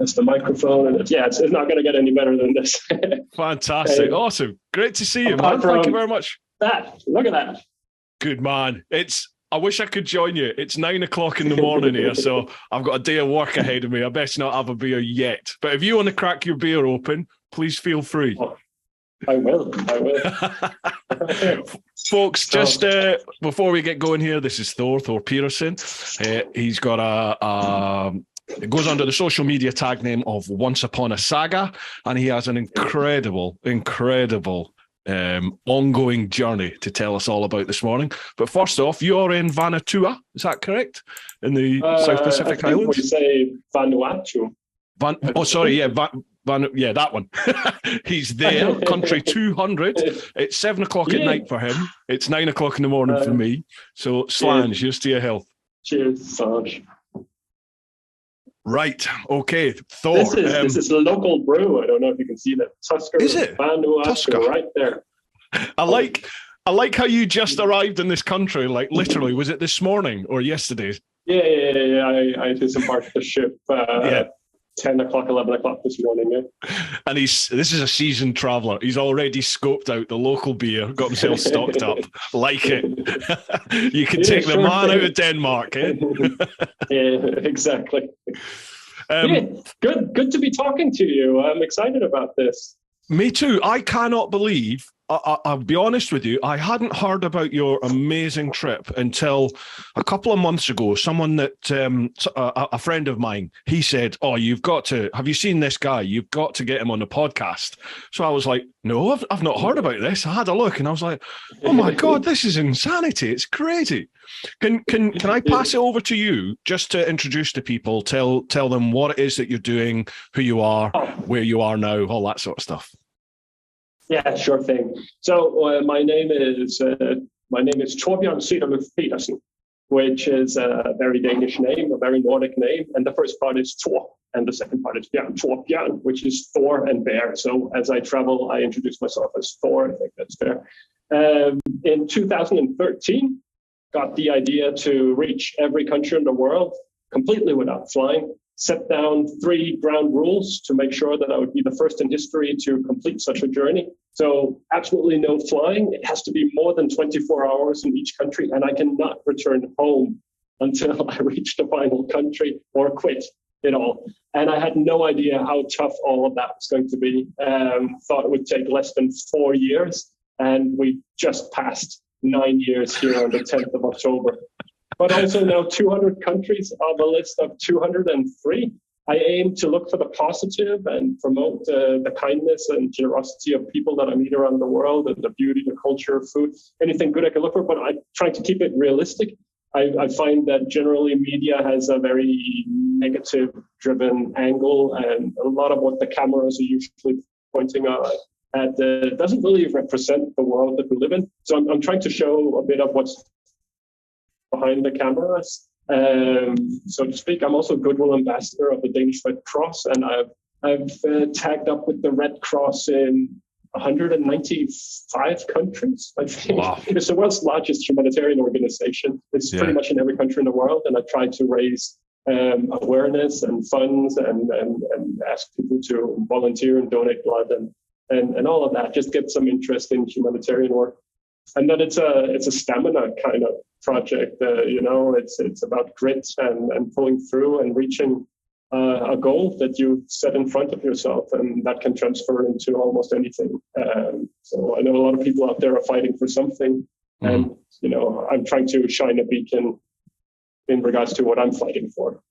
That's the microphone, and it's not going to get any better than this. Fantastic. Awesome. Great to see you, man. Thank you very much. Look at that. Good man. I wish I could join you. It's 9 o'clock in the morning here, so I've got a day of work ahead of me. I best not have a beer yet. But if you want to crack your beer open, please feel free. Oh, I will. Folks, just before we get going here, this is Thor Pedersen. He's got it goes under the social media tag name of Once Upon a Saga, and he has an incredible ongoing journey to tell us all about this morning. But first off, you're in Vanuatu, is that correct? In the South Pacific Islands? We say Vanuatu. That one. He's there, country 200. It's 7 o'clock at night for him. It's 9 o'clock in the morning for me. So, Slange, here's to your health. Cheers, Slange. Right. Okay. Thor. This is a local brew. I don't know if you can see that. Tusker. Is it? Vanuatu, Tusker. Right there. I like how you just arrived in this country. Like literally, was it this morning or yesterday? Yeah. I disembarked the ship. 10 o'clock, 11 o'clock this morning. Yeah. And this is a seasoned traveller. He's already scoped out the local beer, got himself stocked up. Like it. You can take the man out of Denmark, eh? Yeah, exactly. Good to be talking to you. I'm excited about this. Me too. I cannot believe, I'll be honest with you, I hadn't heard about your amazing trip until a couple of months ago. Someone that, a friend of mine, he said, have you seen this guy? You've got to get him on the podcast. So I was like, no, I've not heard about this. I had a look and I was like, oh my God, this is insanity. It's crazy. Can I pass it over to you just to introduce the people, tell them what it is that you're doing, who you are, where you are now, all that sort of stuff? Yeah, sure thing. So my name is Torbjørn C. Pedersen, which is a very Danish name, a very Nordic name, and the first part is Thor, and the second part is Torbjørn, which is Thor and bear. So as I travel, I introduce myself as Thor. I think that's fair. In 2013, got the idea to reach every country in the world completely without flying. Set down 3 ground rules to make sure that I would be the first in history to complete such a journey. So absolutely no flying. It has to be more than 24 hours in each country, and I cannot return home until I reach the final country or quit it all. And I had no idea how tough all of that was going to be. Thought it would take less than 4 years, and we just passed 9 years here on the 10th of October. But also now 200 countries on the list of 203. I aim to look for the positive and promote the kindness and generosity of people that I meet around the world, and the beauty, the culture, food, anything good I can look for. But I'm trying to keep it realistic. I find that generally media has a very negative-driven angle, and a lot of what the cameras are usually pointing at doesn't really represent the world that we live in. So I'm trying to show a bit of what's behind the cameras, so to speak. I'm also Goodwill Ambassador of the Danish Red Cross, and I've tagged up with the Red Cross in 195 countries, I think. Wow. It's the world's largest humanitarian organization. It's pretty much in every country in the world, and I try to raise awareness and funds and ask people to volunteer and donate blood and all of that. Just get some interest in humanitarian work. And then it's a stamina kind of project. It's about grit and pulling through and reaching a goal that you set in front of yourself, and that can transfer into almost anything. So I know a lot of people out there are fighting for something, and I'm trying to shine a beacon in regards to what I'm fighting for.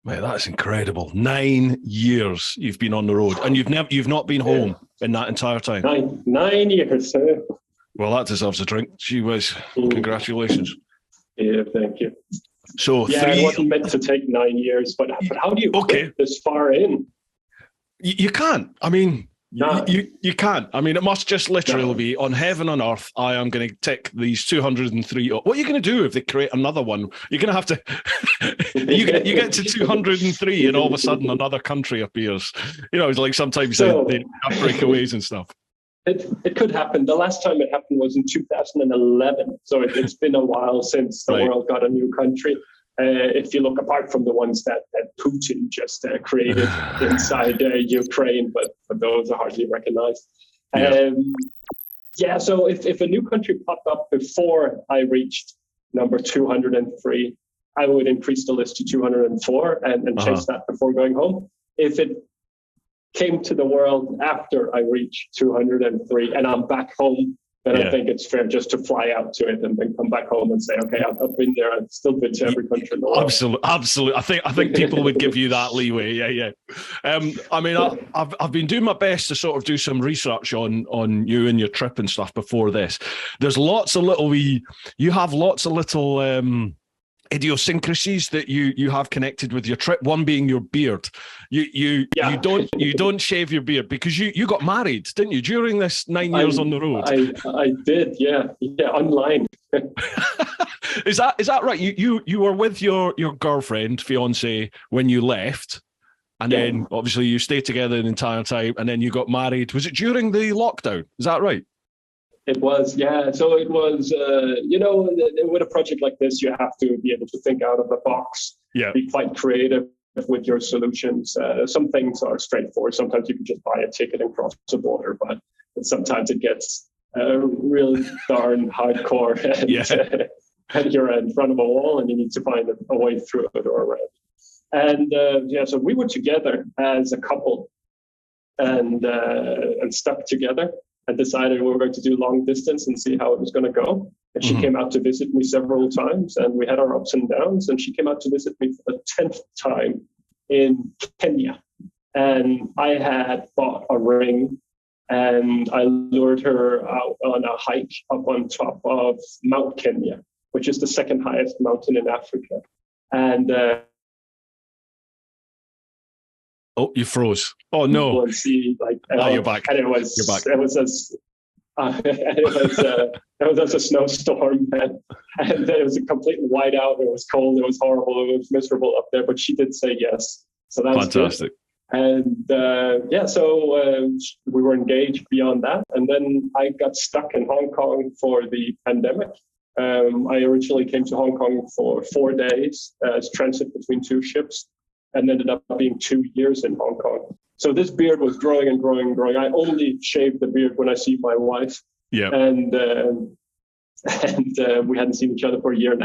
Mate, that's incredible. 9 years you've been on the road, and you've not been home in that entire time. 9 years. Well, that deserves a drink. Gee whiz. Congratulations. Yeah, thank you. So it wasn't meant to take 9 years, but how do you get this far in? You can't. I mean, you can't. I mean, it must just literally be on heaven on earth. I am going to tick these 203. What are you going to do if they create another one? You're going to have to. you get to 203, and all of a sudden another country appears. It's like sometimes they have breakaways and stuff. It could happen. The last time it happened was in 2011. So it's been a while since the world got a new country. if you look apart from the ones that Putin just created inside Ukraine, but those are hardly recognized. So if a new country popped up before I reached number 203, I would increase the list to 204 and change that before going home. If it came to the world after I reached 203 and I'm back home, then I think it's fair just to fly out to it and then come back home and say, okay, I've been there. I've still been to every country in the world. Absolutely. I think people would give you that leeway. Yeah. I mean, I've been doing my best to sort of do some research on you and your trip and stuff before this. There's lots of little you have lots of little idiosyncrasies that you have connected with your trip. One being your beard. You don't shave your beard because you got married, didn't you, during this 9 years on the road? I did, yeah, online. Is that right? You were with your girlfriend, fiance, when you left, and then obviously you stayed together the entire time, and then you got married. Was it during the lockdown? Is that right? It was, yeah. So it was, with a project like this, you have to be able to think out of the box, be quite creative with your solutions. Some things are straightforward. Sometimes you can just buy a ticket and cross the border, but sometimes it gets really darn hardcore and you're in front of a wall and you need to find a way through it or around. And so we were together as a couple and stuck together. And decided we were going to do long distance and see how it was going to go. And she came out to visit me several times, and we had our ups and downs. And she came out to visit me for the 10th time in Kenya. And I had bought a ring, and I lured her out on a hike up on top of Mount Kenya, which is the second highest mountain in Africa. And oh, you froze. Oh no! See, you're back. And you're back. It was as a snowstorm, and it was a complete whiteout. It was cold. It was horrible. It was miserable up there. But she did say yes, so that was fantastic. Good. And so we were engaged beyond that, and then I got stuck in Hong Kong for the pandemic. I originally came to Hong Kong for 4 days as transit between two ships, and ended up being 2 years in Hong Kong. So this beard was growing and growing and growing. I only shave the beard when I see my wife. Yeah. And we hadn't seen each other for 1.5 years.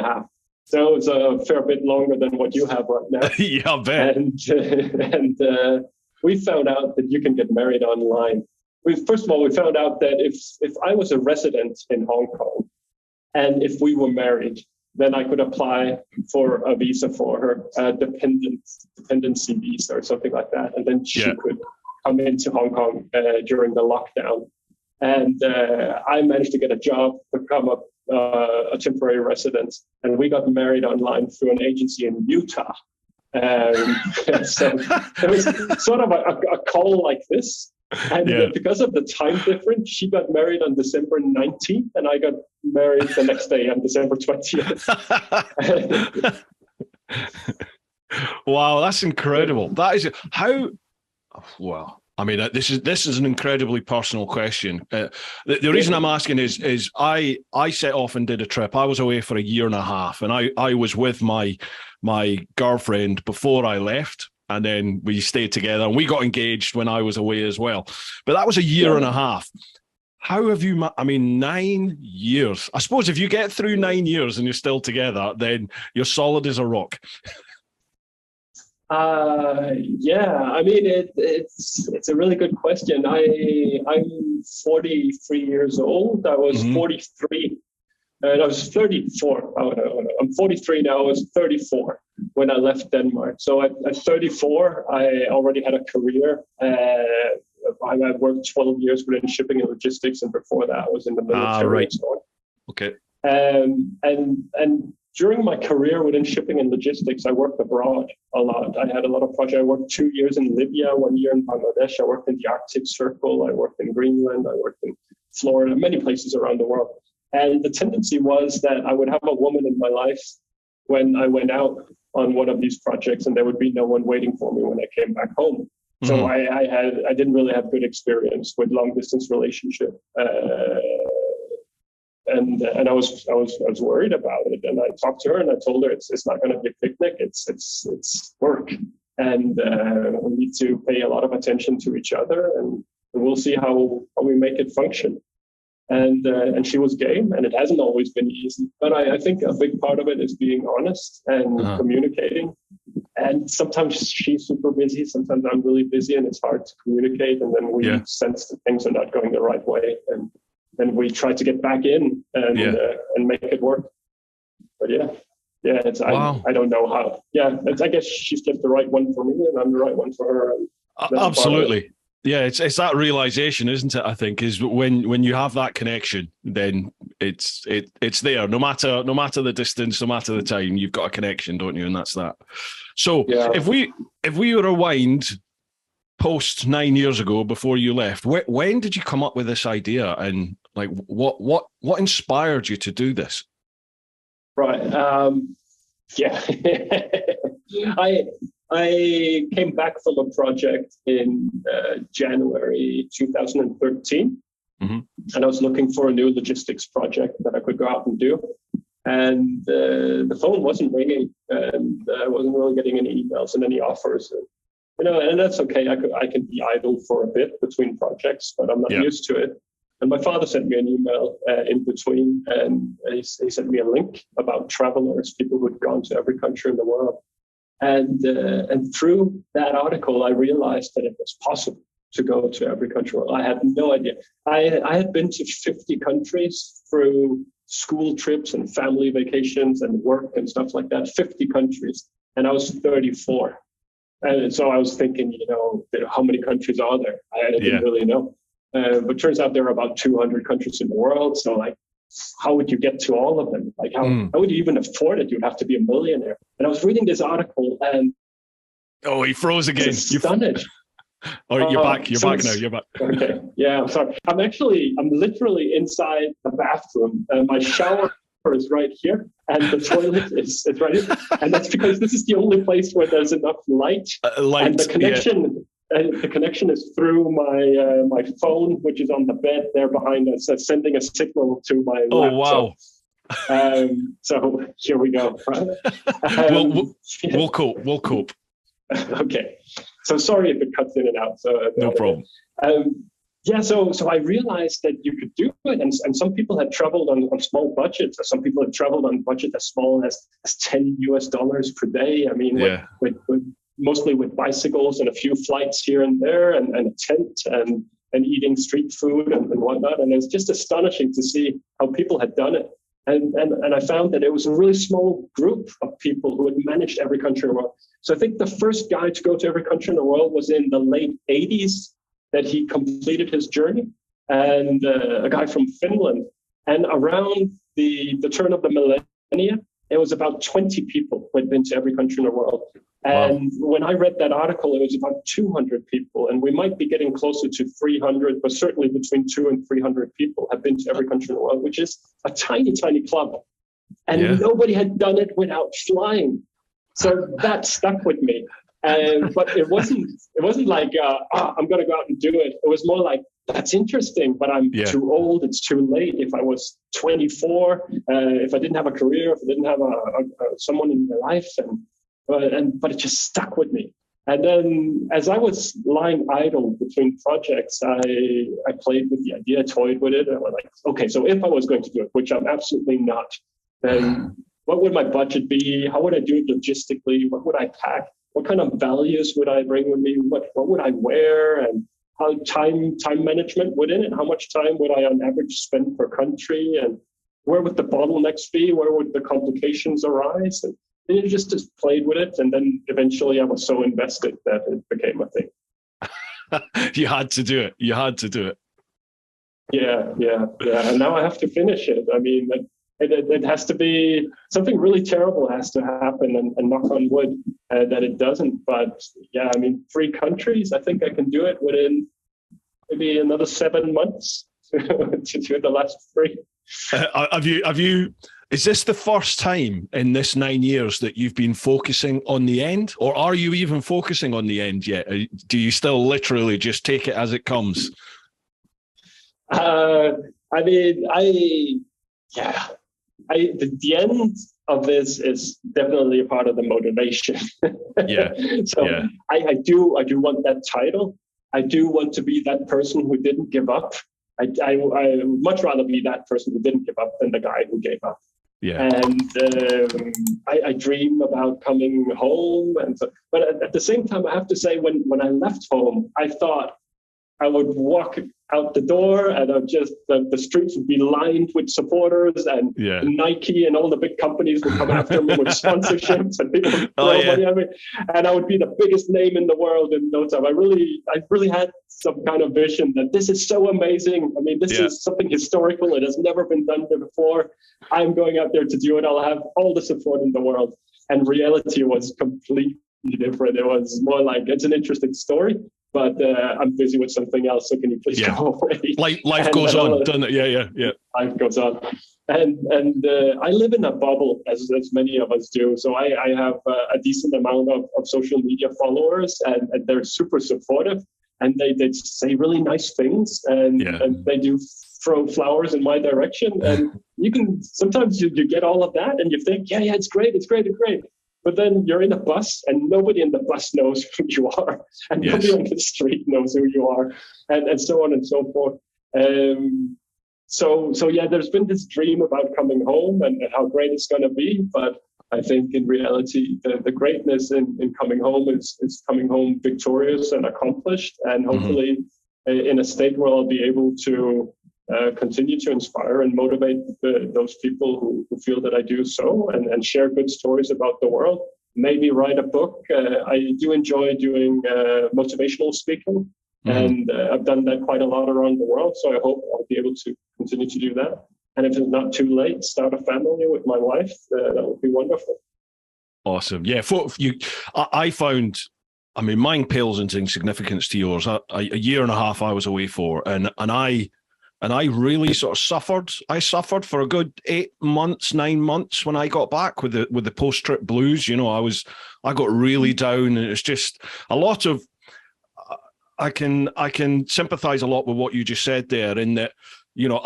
So it was a fair bit longer than what you have right now. Yeah, I bet. And we found out that you can get married online. First of all, we found out that if I was a resident in Hong Kong and if we were married, then I could apply for a visa for her, a dependency visa or something like that. And then she could come into Hong Kong during the lockdown. And I managed to get a job, become a temporary resident. And we got married online through an agency in Utah. So it was sort of a call like this. And because of the time difference, she got married on December 19th, and I got married the next day on December 20th. Wow, that's incredible. That is how. Well, I mean, this is an incredibly personal question. The reason I'm asking is I set off and did a trip. I was away for 1.5 years, and I was with my girlfriend before I left. And then we stayed together and we got engaged when I was away as well. But that was 1.5 years. How have you, 9 years. I suppose if you get through 9 years and you're still together, then you're solid as a rock. It's a really good question. I'm 43 years old. I was 43. And I was 34. Oh, no. I'm 43 now. I was 34 when I left Denmark. So at 34, I already had a career. I worked 12 years within shipping and logistics, and before that, I was in the military and so on. Okay. And during my career within shipping and logistics, I worked abroad a lot. I had a lot of projects. I worked 2 years in Libya, 1 year in Bangladesh. I worked in the Arctic Circle. I worked in Greenland. I worked in Florida, many places around the world. And the tendency was that I would have a woman in my life when I went out on one of these projects, and there would be no one waiting for me when I came back home. So I didn't really have good experience with long distance relationship. and I was worried about it, and I talked to her and I told her it's not going to be a picnic, it's work, and we need to pay a lot of attention to each other, and we'll see how we make it function. And she was game, and it hasn't always been easy. But I think a big part of it is being honest and communicating. And sometimes she's super busy, sometimes I'm really busy, and it's hard to communicate. And then we sense that things are not going the right way, and then we try to get back in and make it work. But it's wow. I don't know how. I guess she's just the right one for me, and I'm the right one for her. Absolutely. Yeah, it's that realization, isn't it? I think is when you have that connection, then it's there. No matter the distance, no matter the time, you've got a connection, don't you? And that's that. So if we rewind post 9 years ago, before you left, when did you come up with this idea, and like what inspired you to do this? Right. I came back from a project in January 2013, and I was looking for a new logistics project that I could go out and do. And the phone wasn't ringing, and I wasn't really getting any emails and any offers. And that's okay. I can be idle for a bit between projects, but I'm not used to it. And my father sent me an email in between, and he sent me a link about travelers, people who had gone to every country in the world. And through that article, I realized that it was possible to go to every country. I had no idea. I had been to 50 countries through school trips and family vacations and work and stuff like that, 50 countries. And I was 34. And so I was thinking, how many countries are there? I didn't really know. But turns out there are about 200 countries in the world. So like, how would you get to all of them? Like, how would you even afford it? You'd have to be a millionaire. And I was reading this article, and he froze again. Stunned. You're back. You're back now. You're back. Okay. Yeah, I'm sorry. I'm literally inside the bathroom. My shower is right here, and the toilet is right here. And that's because this is the only place where there's enough light. And the connection. Yeah. And the connection is through my phone, which is on the bed there behind us, sending a signal to my laptop. Wow. So here we go. We'll cope. We'll cope. Okay. So sorry if it cuts in and out. So no problem. So I realized that you could do it, and some people had traveled on small budgets, or some people had traveled on budget as small as $10 per day. I mean, with mostly with bicycles and a few flights here and there, and a tent and eating street food and whatnot. And it was just astonishing to see how people had done it. And I found that it was a really small group of people who had managed every country in the world. So I think the first guy to go to every country in the world was in the late 80s that he completed his journey, and a guy from Finland. And around the turn of the millennia, it was about 20 people who had been to every country in the world. And when I read that article, it was about 200 people, and we might be getting closer to 300, but certainly between 200 and 300 people have been to every country in the world, which is a tiny, tiny club. And nobody had done it without flying. So that stuck with me. But it wasn't like, I'm going to go out and do it. It was more like, that's interesting, but I'm too old. It's too late. If I was 24, if I didn't have a career, if I didn't have someone in my life, but it just stuck with me. And then as I was lying idle between projects, I played with the idea, toyed with it. And I was like, okay, so if I was going to do it, which I'm absolutely not, then what would my budget be? How would I do it logistically? What would I pack? What kind of values would I bring with me? What would I wear? And how time management would in it? How much time would I on average spend per country? And where would the bottlenecks be? Where would the complications arise? And you just played with it, and then eventually I was so invested that it became a thing. You had to do it. Yeah. And now I have to finish it. I mean, it has to be something really terrible has to happen, and knock on wood that it doesn't. But yeah, I mean, 3 countries. I think I can do it within maybe another 7 months to do the last 3. Have you? Is this the first time in this 9 years that you've been focusing on the end, or are you even focusing on the end yet? Do you still literally just take it as it comes? I mean, Yeah. The end of this is definitely a part of the motivation. Yeah. So yeah. I do want that title. I do want to be that person who didn't give up. I would much rather be that person who didn't give up than the guy who gave up. Yeah. And I dream about coming home. But at the same time, I have to say, when I left home, I thought I would walk out the door and the streets would be lined with supporters, and Nike and all the big companies would come after me with sponsorships, and people would throw money at me, and I would be the biggest name in the world in no time. I really had some kind of vision that this is so amazing. I mean, this is something historical. It has never been done before. I'm going out there to do it. I'll have all the support in the world. And reality was completely different. It was more like, it's an interesting story, but I'm busy with something else, so can you please go away? Life goes on, doesn't it? Yeah. Life goes on. And I live in a bubble, as many of us do. So I have a decent amount of social media followers, and they're super supportive, and they say really nice things, and they do throw flowers in my direction. And sometimes you get all of that, and you think, it's great. But then you're in a bus, and nobody in the bus knows who you are, and nobody on the street knows who you are, and so on and so forth. So there's been this dream about coming home and how great it's going to be. But I think in reality, the greatness in coming home is coming home victorious and accomplished, and hopefully in a state where I'll be able to continue to inspire and motivate those people who feel that I do so, and share good stories about the world. Maybe write a book. I do enjoy doing motivational speaking, and I've done that quite a lot around the world. So I hope I'll be able to continue to do that. And if it's not too late, start a family with my wife. That would be wonderful. Awesome. Yeah, I found, I mean, mine pales into insignificance to yours. A year and a half I was away for, and I really sort of suffered. I suffered for a good 9 months when I got back with the post-trip blues. You know, I got really down, and it's just a lot of. I can sympathize a lot with what you just said there, in that, you know,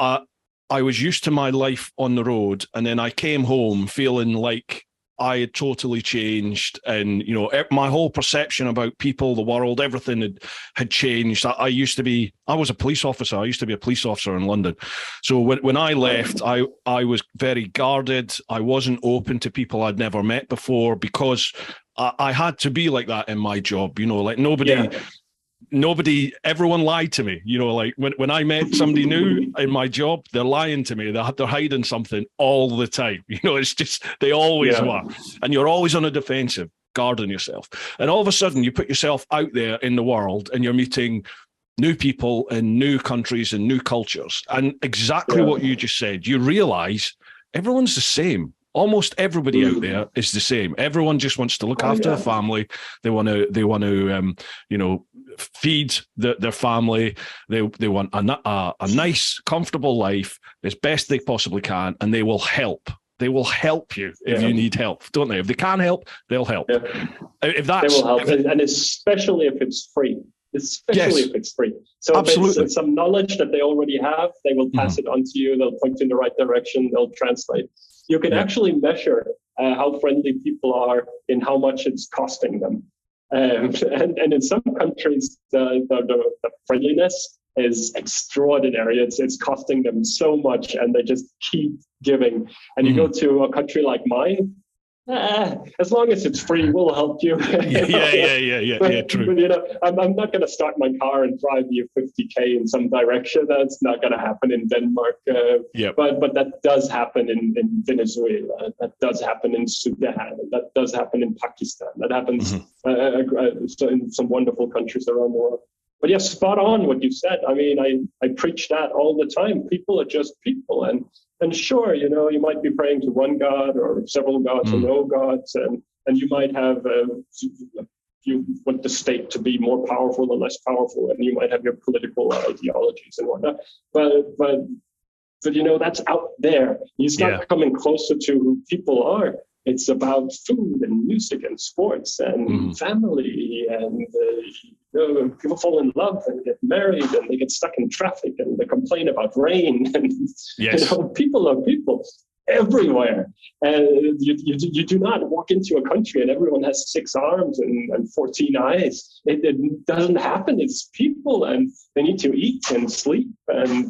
I was used to my life on the road, and then I came home feeling like I had totally changed, and, you know, my whole perception about people, the world, everything had changed. I was a police officer. I used to be a police officer in London. So when I left, I was very guarded. I wasn't open to people I'd never met before, because I had to be like that in my job. You know, like everyone lied to me. You know, like when I met somebody new in my job, they're lying to me. They're hiding something all the time. You know, it's just, they always were. And you're always on the defensive, guarding yourself. And all of a sudden you put yourself out there in the world, and you're meeting new people in new countries and new cultures. And exactly what you just said, you realize everyone's the same. Almost everybody out there is the same. Everyone just wants to look after the family. They want to, you know, feed their family. They want a nice, comfortable life as best they possibly can, and they will help. They will help you if you need help, don't they? If they can help, they'll help. Yeah. They will help, and especially if it's free. Especially if it's free. So absolutely. If it's some knowledge that they already have, they will pass it on to you. They'll point you in the right direction. They'll translate. You can actually measure how friendly people are in how much it's costing them. And in some countries, the friendliness is extraordinary. It's costing them so much, and they just keep giving. And you go to a country like mine, as long as it's free, we'll help you. Yeah, true. But, you know, I'm not going to start my car and drive you 50K in some direction. That's not going to happen in Denmark. But that does happen in Venezuela. That does happen in Sudan. That does happen in Pakistan. That happens in some wonderful countries around the world. But yes, spot on what you said. I mean, I preach that all the time. People are just people. And sure, you know, you might be praying to one God or several gods or no gods, and you might have you want the state to be more powerful or less powerful, and you might have your political ideologies and whatnot. But you know, that's out there. You start coming closer to who people are, it's about food and music and sports and family and people fall in love and get married and they get stuck in traffic and they complain about rain and people are people everywhere. And you do not walk into a country and everyone has 6 arms and 14 eyes. It doesn't happen. It's people, and they need to eat and sleep and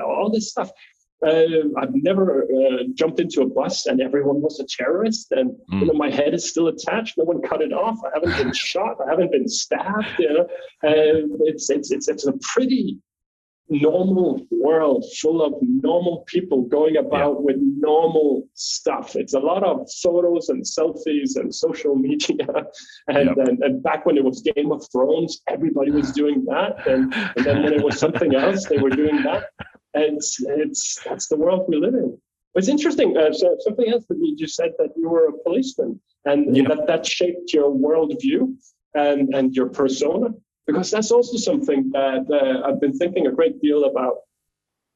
all this stuff. I've never jumped into a bus and everyone was a terrorist, and my head is still attached. No one cut it off. I haven't been shot. I haven't been stabbed. It's a pretty normal world full of normal people going about with normal stuff. It's a lot of photos and selfies and social media. And back when it was Game of Thrones, everybody was doing that. And then when it was something else, they were doing that. And that's the world we live in. It's interesting. So something else that you just said, that you were a policeman, and that shaped your worldview and your persona. Because that's also something that I've been thinking a great deal about,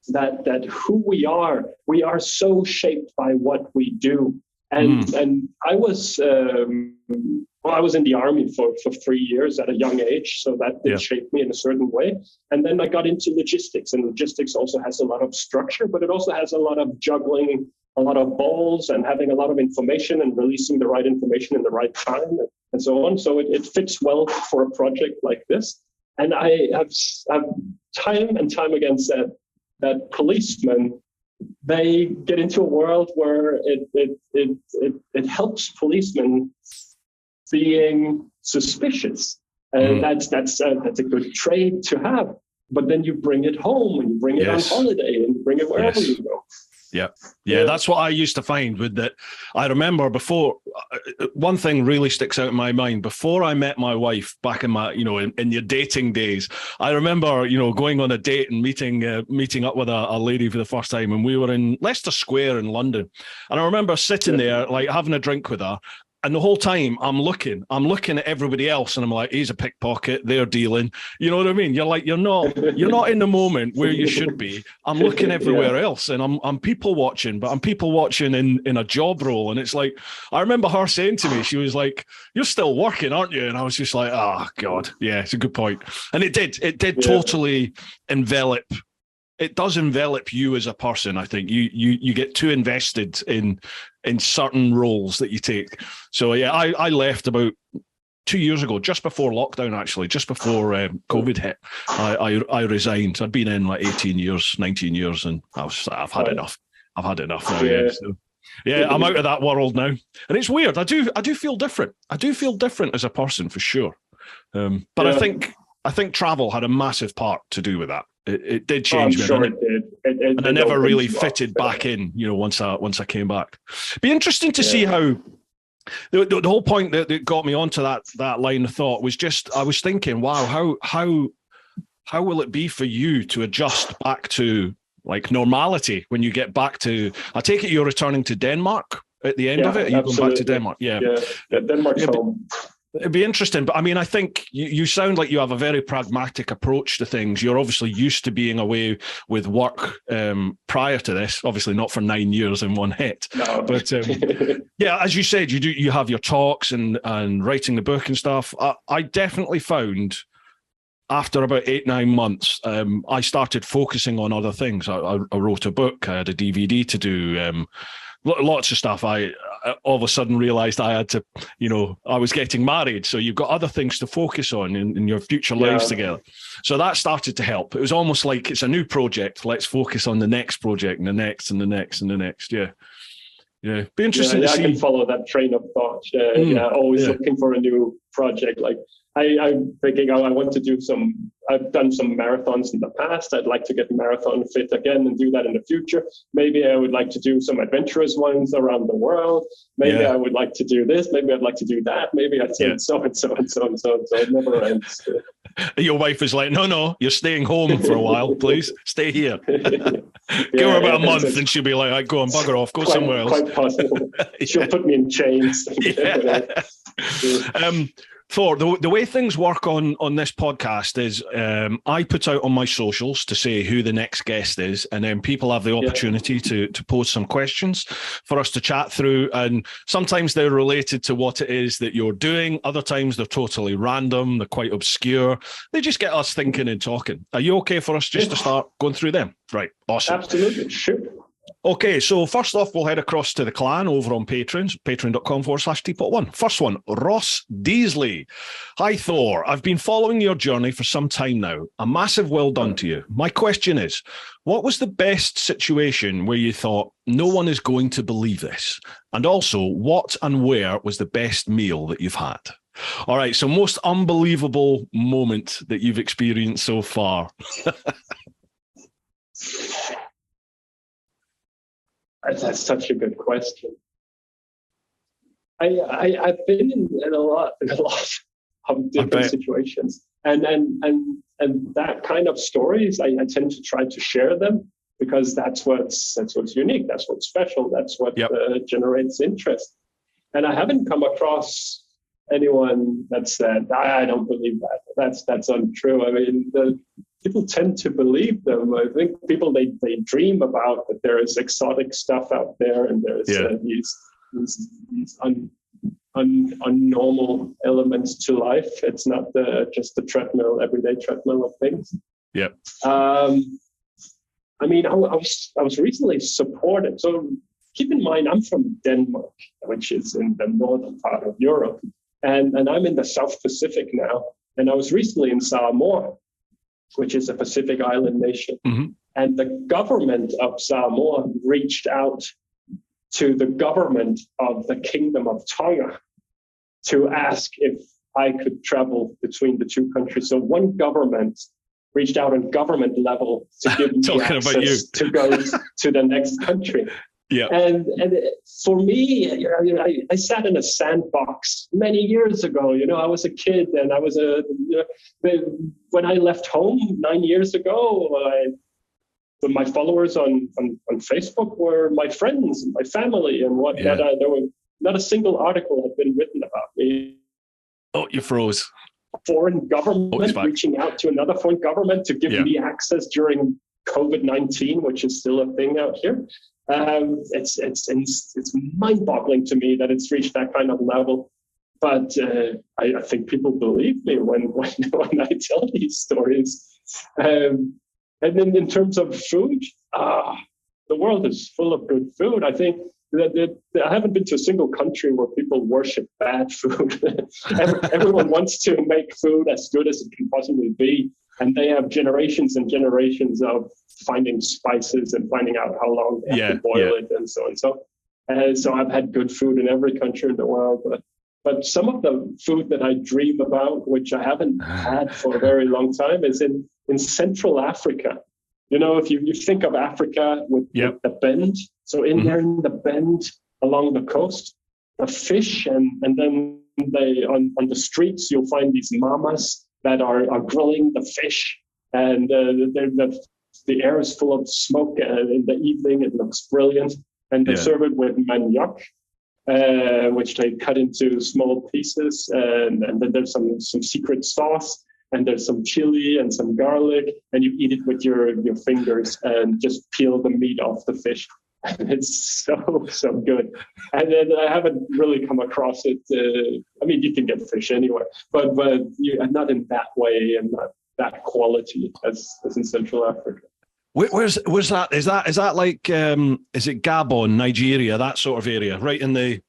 that who we are so shaped by what we do. And I was I was in the army for 3 years at a young age, so that did shape me in a certain way. And then I got into logistics, and logistics also has a lot of structure, but it also has a lot of juggling, a lot of balls, and having a lot of information and releasing the right information in the right time, and so on. So it fits well for a project like this. And I have time and time again said that policemen, they get into a world where it helps policemen being suspicious. And that's a good trait to have. But then you bring it home and you bring it on holiday and you bring it wherever you go. Yeah, that's what I used to find with that. I remember before, one thing really sticks out in my mind. Before I met my wife back in my, in your dating days, I remember, going on a date and meeting up with a lady for the first time, and we were in Leicester Square in London. And I remember sitting there, like having a drink with her. And the whole time I'm looking at everybody else, and I'm like, he's a pickpocket, they're dealing. You know what I mean? You're like, you're not in the moment where you should be. I'm looking everywhere else, and I'm people watching, but I'm people watching in a job role. And it's like, I remember her saying to me, she was like, you're still working, aren't you? And I was just like, oh God, yeah, it's a good point. And it did totally envelop. It does envelop you as a person. I think you get too invested in certain roles that you take. So yeah, I left about 2 years ago, just before lockdown, actually, just before COVID hit. I resigned. I'd been in like 18 years, 19 years, and I've had enough. I've had enough now. Yeah. So, yeah, I'm out of that world now, and it's weird. I do feel different. I do feel different as a person for sure. But I think travel had a massive part to do with that. It did change me. Sure it did. And I never really fitted back in, once I came back. Be interesting to see how the whole point that got me onto that line of thought was just, I was thinking, wow, how will it be for you to adjust back to like normality when you get back to, I take it you're returning to Denmark at the end of it? Are you going back to Denmark? Yeah. Denmark's home. It'd be interesting, but I mean, I think you sound like you have a very pragmatic approach to things. You're obviously used to being away with work prior to this, obviously not for 9 years in one hit. No. But yeah, as you said, you have your talks and writing the book and stuff. I definitely found after about 8-9 months, I started focusing on other things. I wrote a book, I had a DVD to do, lots of stuff. I all of a sudden realized I had to, I was getting married. So you've got other things to focus on in your future lives together. So that started to help. It was almost like it's a new project. Let's focus on the next project and the next and the next and the next. Yeah. Yeah. Be interesting to see. I can follow that train of thought. Always looking for a new project. Like I'm thinking, I want to do I've done some marathons in the past. I'd like to get marathon fit again and do that in the future. Maybe I would like to do some adventurous ones around the world. Maybe I would like to do this. Maybe I'd like to do that. Maybe I'd say so and so and so and so and so. It never ends. Your wife is like, no, you're staying home for a while, please. Stay here. Give her about a month and she'll be like, right, go on, bugger off, go somewhere else. Quite possible. She'll put me in chains. Thor, the way things work on this podcast is I put out on my socials to say who the next guest is, and then people have the opportunity to pose some questions for us to chat through. And sometimes they're related to what it is that you're doing. Other times they're totally random. They're quite obscure. They just get us thinking and talking. Are you okay for us just to start going through them? Right. Awesome. Absolutely. Sure. Okay, so first off, we'll head across to the clan over on Patreon, patreon.com/TeapotOne. First one, Ross Deasley. Hi, Thor. I've been following your journey for some time now. A massive well done to you. My question is, what was the best situation where you thought, no one is going to believe this? And also, what and where was the best meal that you've had? All right, so most unbelievable moment that you've experienced so far. That's such a good question. I've been in a lot of different situations, and that kind of stories, I tend to try to share them because that's what's unique, that's what's special, that's what generates interest. And I haven't come across anyone that said, I don't believe that. That's untrue. I mean, people tend to believe them. I think people, they dream about that there is exotic stuff out there, and there's these unnormal elements to life. It's not just the everyday treadmill of things. Yeah. I mean, I was recently supported. So keep in mind, I'm from Denmark, which is in the northern part of Europe, and I'm in the South Pacific now. And I was recently in Samoa, which is a Pacific island nation. Mm-hmm. And the government of Samoa reached out to the government of the Kingdom of Tonga to ask if I could travel between the two countries. So one government reached out on government level to give me access to go to the next country. Yeah. And for me, I sat in a sandbox many years ago. I was a kid, and I was when I left home 9 years ago, my followers on Facebook were my friends and my family and whatnot. Yeah. There were not a single article had been written about me. Oh, you froze. Foreign government reaching out to another foreign government to give me access during COVID-19, which is still a thing out here. It's mind-boggling to me that it's reached that kind of level. But I think people believe me when I tell these stories. And then in terms of food, the world is full of good food. I think that I haven't been to a single country where people worship bad food. Everyone wants to make food as good as it can possibly be. And they have generations and generations of finding spices and finding out how long they have to boil it and so on. So I've had good food in every country in the world. But some of the food that I dream about, which I haven't had for a very long time, is in Central Africa. If you think of Africa with the bend, so in there in the bend along the coast, the fish, and then on the streets, you'll find these mamas that are grilling the fish, and the air is full of smoke, and in the evening it looks brilliant, and they serve it with manioc, which they cut into small pieces, and then there's some secret sauce, and there's some chili and some garlic, and you eat it with your fingers and just peel the meat off the fish. It's so good. And then I haven't really come across it. I mean, you can get fish anywhere, but not in that way and not that quality as in Central Africa. Where's that? Is that like is it Gabon, Nigeria, that sort of area, right in the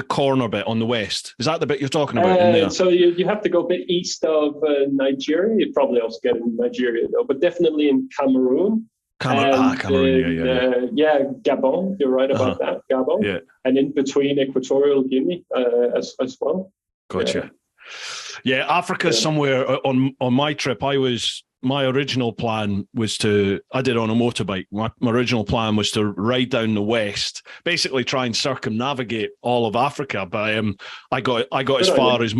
corner bit on the west? Is that the bit you're talking about in there? So you have to go a bit east of Nigeria. You'd probably also get in Nigeria though, but definitely in Cameroon. Cameroon, Gabon. You're right about that, Gabon. And in between Equatorial Guinea as well. Gotcha. Yeah, Africa's somewhere on my trip. My original plan was I did on a motorbike. My original plan was to ride down the west, basically try and circumnavigate all of Africa. But I got as far as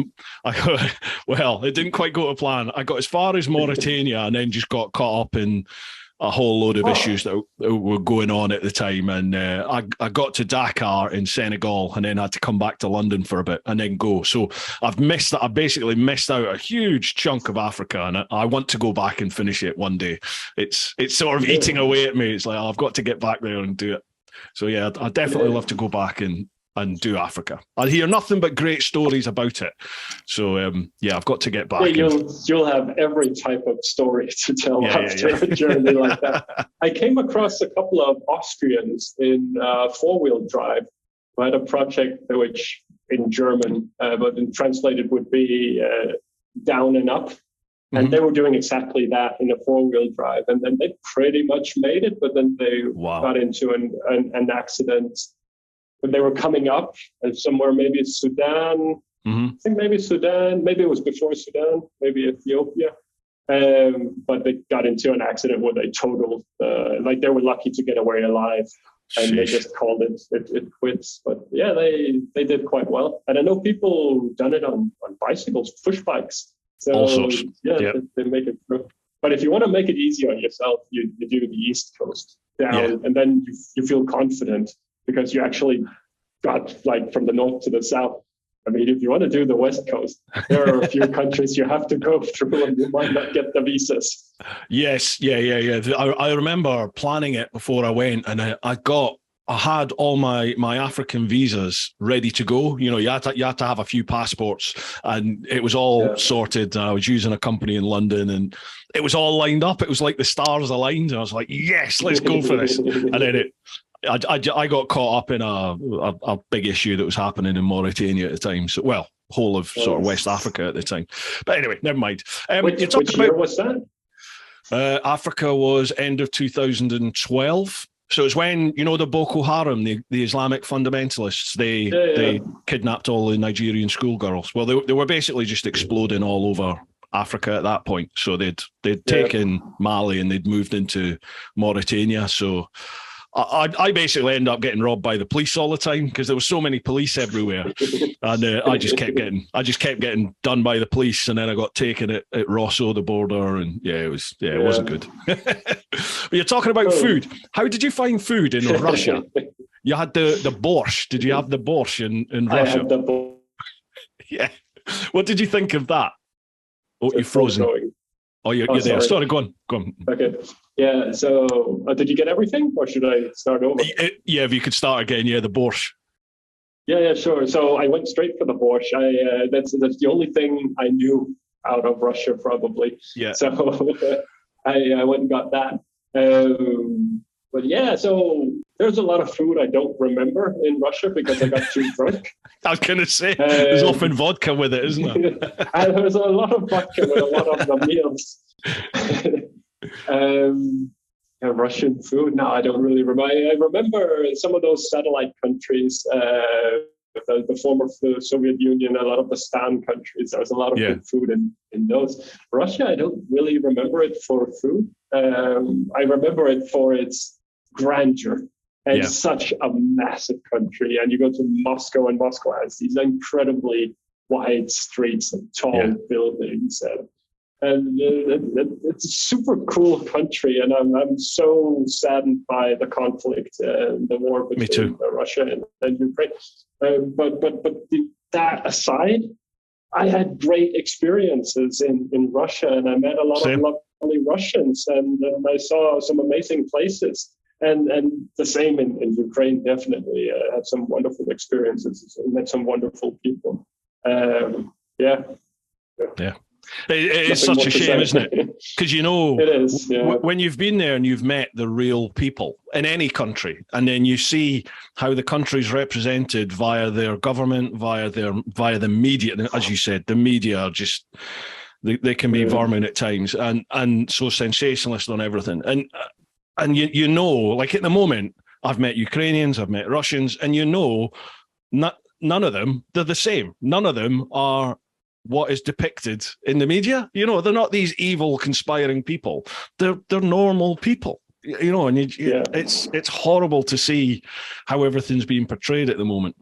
well, it didn't quite go to plan. I got as far as Mauritania and then just got caught up in a whole load of issues that were going on at the time. And I got to Dakar in Senegal and then had to come back to London for a bit and then go. So I basically missed out a huge chunk of Africa, and I want to go back and finish it one day. It's sort of eating away at me. It's like, I've got to get back there and do it. So yeah, I'd definitely love to go back and do Africa. I hear nothing but great stories about it. So yeah, I've got to get back. Yeah, you'll have every type of story to tell after a journey like that. I came across a couple of Austrians in four-wheel drive who had a project which in German, but in translated would be down and up. And they were doing exactly that in a four-wheel drive. And then they pretty much made it, but then they got into an accident. When they were coming up somewhere, maybe Sudan, I think maybe Sudan, maybe it was before Sudan, maybe Ethiopia. But they got into an accident where they totaled, like they were lucky to get away alive. And they just called it quits. But yeah, they did quite well. And I know people who've done it on bicycles, push bikes. So all sorts. They make it through. But if you want to make it easy on yourself, you do the East Coast down, and then you feel confident because you actually got like from the north to the south. I mean, if you want to do the West Coast, there are a few countries you have to go through and you might not get the visas. Yes, yeah. I remember planning it before I went, and I had all my African visas ready to go. You know, you had to have a few passports, and it was all sorted. I was using a company in London, and it was all lined up. It was like the stars aligned, and I was like, yes, let's go for this. And then I got caught up in a big issue that was happening in Mauritania at the time. So, well, whole of sort of West Africa at the time. But anyway, never mind. Which year was that? Africa was end of 2012. So it's when, you know, the Boko Haram, the Islamic fundamentalists, they kidnapped all the Nigerian schoolgirls. Well, they were basically just exploding all over Africa at that point. So they'd taken Mali and they'd moved into Mauritania. So I basically ended up getting robbed by the police all the time because there were so many police everywhere, and I just kept getting done by the police, and then I got taken at Rosso, the border, and it wasn't good. But you're talking about food. How did you find food in Russia? You had the borscht. Did you have the borscht in Russia? I had the borscht. Yeah. What did you think of that? Oh, you're frozen. Oh, you're there. Sorry, go on. Okay. Yeah, so did you get everything, or should I start over? Yeah, if you could start again. Yeah, the borscht. Yeah, sure. So I went straight for the borscht. That's the only thing I knew out of Russia, probably. Yeah. So I went and got that. But yeah, so there's a lot of food I don't remember in Russia because I got too drunk. I was going to say, there's often vodka with it, isn't there? And there was a lot of vodka with a lot of the meals. Russian food, no, I don't really remember. I remember some of those satellite countries, the former Soviet Union, a lot of the Stan countries. There was a lot of good food in those. Russia, I don't really remember it for food. I remember it for its grandeur. It's such a massive country, and you go to Moscow, and Moscow has these incredibly wide streets and tall buildings, and it's a super cool country. And I'm so saddened by the conflict and the war between Russia and Ukraine. But that aside, I had great experiences in Russia, and I met a lot of lovely Russians, and I saw some amazing places. And the same in Ukraine, definitely. I had some wonderful experiences and met some wonderful people. Yeah. It's such a shame, isn't it? Because, you know, it is, when you've been there and you've met the real people in any country, and then you see how the country's represented via their government, via the media, and as you said, the media are just... They can be vermin at times and so sensationalist on everything. And you know, like at the moment, I've met Ukrainians, I've met Russians, and you know, none of them, they're the same. None of them are what is depicted in the media. You know, they're not these evil, conspiring people. They're normal people. You know, and it's horrible to see how everything's being portrayed at the moment.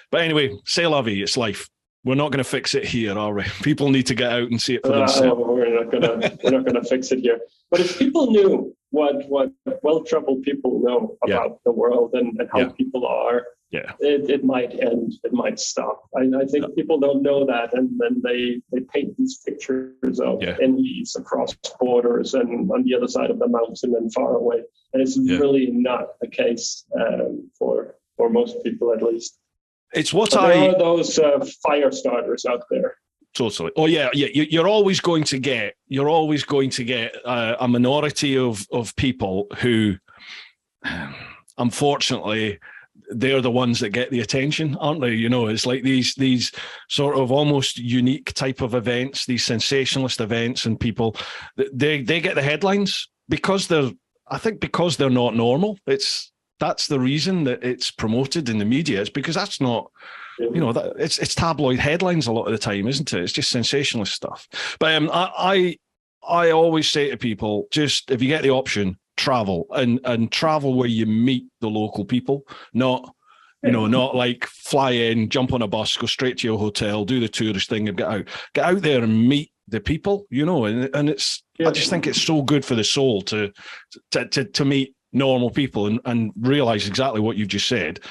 But anyway, c'est la vie, it's life. We're not going to fix it here, are we? People need to get out and see it for themselves. We're not going to fix it here. But if people knew what well-traveled people know about the world and how people are, it might end, it might stop. I think people don't know that, and then they paint these pictures of enemies across borders and on the other side of the mountain and far away, and it's really not the case for most people, at least. It's what there are those fire starters out there. Totally. Oh yeah. You're always going to get a minority of people who, unfortunately, they're the ones that get the attention, aren't they? You know, it's like these sort of almost unique type of events, these sensationalist events, and people they get the headlines because they're not normal. That's the reason that it's promoted in the media. It's because that's not, you know, it's tabloid headlines a lot of the time, isn't it? It's just sensationalist stuff. But I always say to people, just if you get the option, travel and travel where you meet the local people, not like fly in, jump on a bus, go straight to your hotel, do the tourist thing and get out there and meet the people, you know, and it's, I just think it's so good for the soul to meet normal people and realize exactly what you've just said.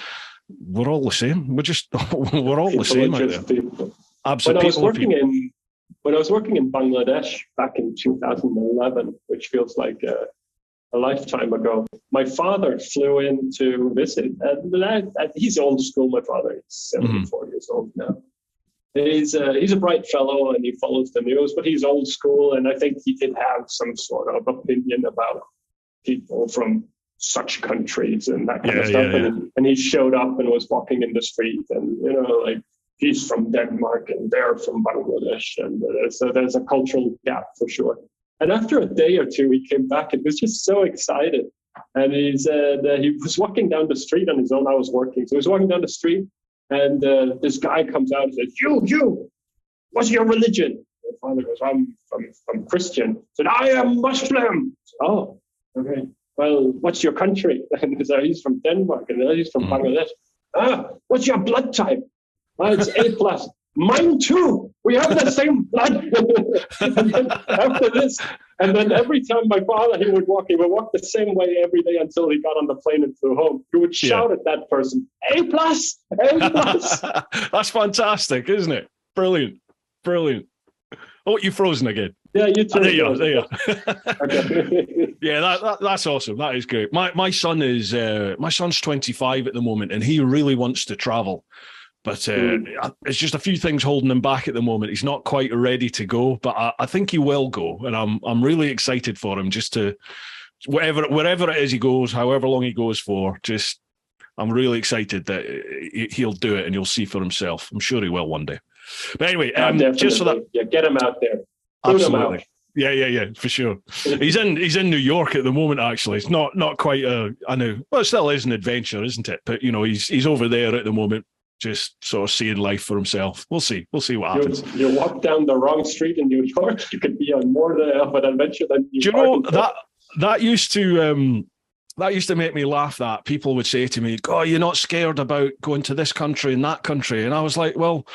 We're all the same. We're all the same out there. People. Absolutely. When I was working in Bangladesh back in 2011, which feels like a lifetime ago, my father flew in to visit, and he's old school. My father is 74 years old now. He's a bright fellow and he follows the news, but he's old school, and I think he did have some sort of opinion about people from such countries and that kind of stuff. Yeah. And he showed up and was walking in the street, and you know, like, he's from Denmark and they're from Bangladesh, and so there's a cultural gap for sure. And after a day or two, he came back and was just so excited. And he said he was walking down the street on his own. I was working, so he was walking down the street, and this guy comes out and says, "You, what's your religion?" My father goes, "I'm Christian." He said, "I am Muslim." Oh, okay. Well, what's your country? And so he's from Denmark, and he's from Bangladesh. What's your blood type? It's A+. Mine too. We have the same blood. And then after this, and then every time my father, he would walk the same way every day until he got on the plane and flew home. He would shout at that person, A+, A+. That's fantastic, isn't it? Brilliant. Oh, you've frozen again. Yeah, you too. There you are. Okay. Yeah, that's awesome. That is great. My son's 25 at the moment, and he really wants to travel. But it's just a few things holding him back at the moment. He's not quite ready to go, but I think he will go, and I'm really excited for him. Just to wherever it is he goes, however long he goes for. Just I'm really excited that he'll do it, and he'll see for himself. I'm sure he will one day. But anyway, just so that get him out there. Absolutely. Yeah, for sure. He's in New York at the moment. Actually, it's not quite I know, well, it still is an adventure, isn't it? But you know, he's over there at the moment, just sort of seeing life for himself. We'll see what happens. You walk down the wrong street in New York, you could be on more of an adventure than you. Do you know that used to make me laugh? That people would say to me, "Oh, you're not scared about going to this country and that country?" And I was like, well,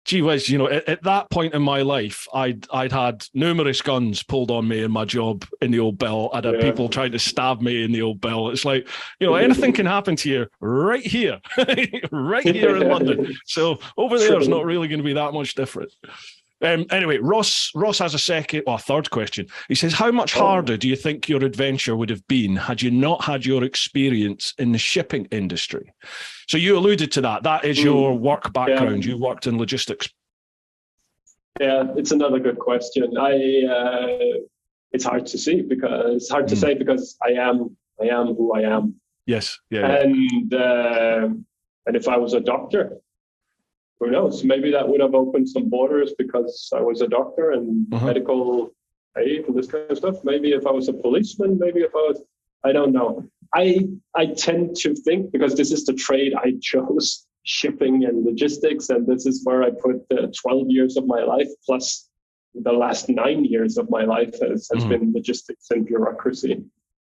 gee whiz, you know, at that point in my life, I'd had numerous guns pulled on me in my job in the old Bill. I'd had people trying to stab me in the old Bill. It's like, you know, anything can happen to you right here, right here in London. So over there, it's not really going to be that much different. Anyway, Ross has a third question. He says, how much harder do you think your adventure would have been had you not had your experience in the shipping industry? So you alluded to that. That is your work background. You worked in logistics. Yeah, it's another good question. It's hard to say because I am who I am. Yes. Yeah. And if I was a doctor, who knows? Maybe that would have opened some borders because I was a doctor and medical aid and this kind of stuff. Maybe if I was a policeman, I don't know. I tend to think, because this is the trade I chose, shipping and logistics, and this is where I put 12 years of my life, plus the last 9 years of my life has been logistics and bureaucracy.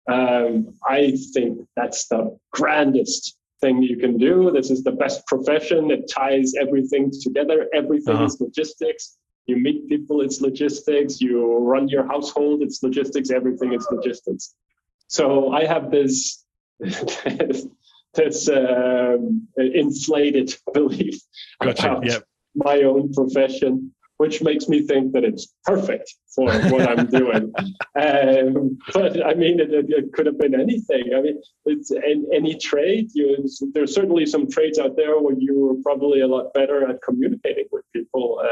I think that's the grandest thing you can do. This is the best profession. It ties everything together. Everything is logistics. You meet people, it's logistics. You run your household, it's logistics. Everything is logistics. So I have this this inflated belief about my own profession, which makes me think that it's perfect for what I'm doing. But I mean, it could have been anything. I mean, it's any trade. There's certainly some trades out there where you're probably a lot better at communicating with people,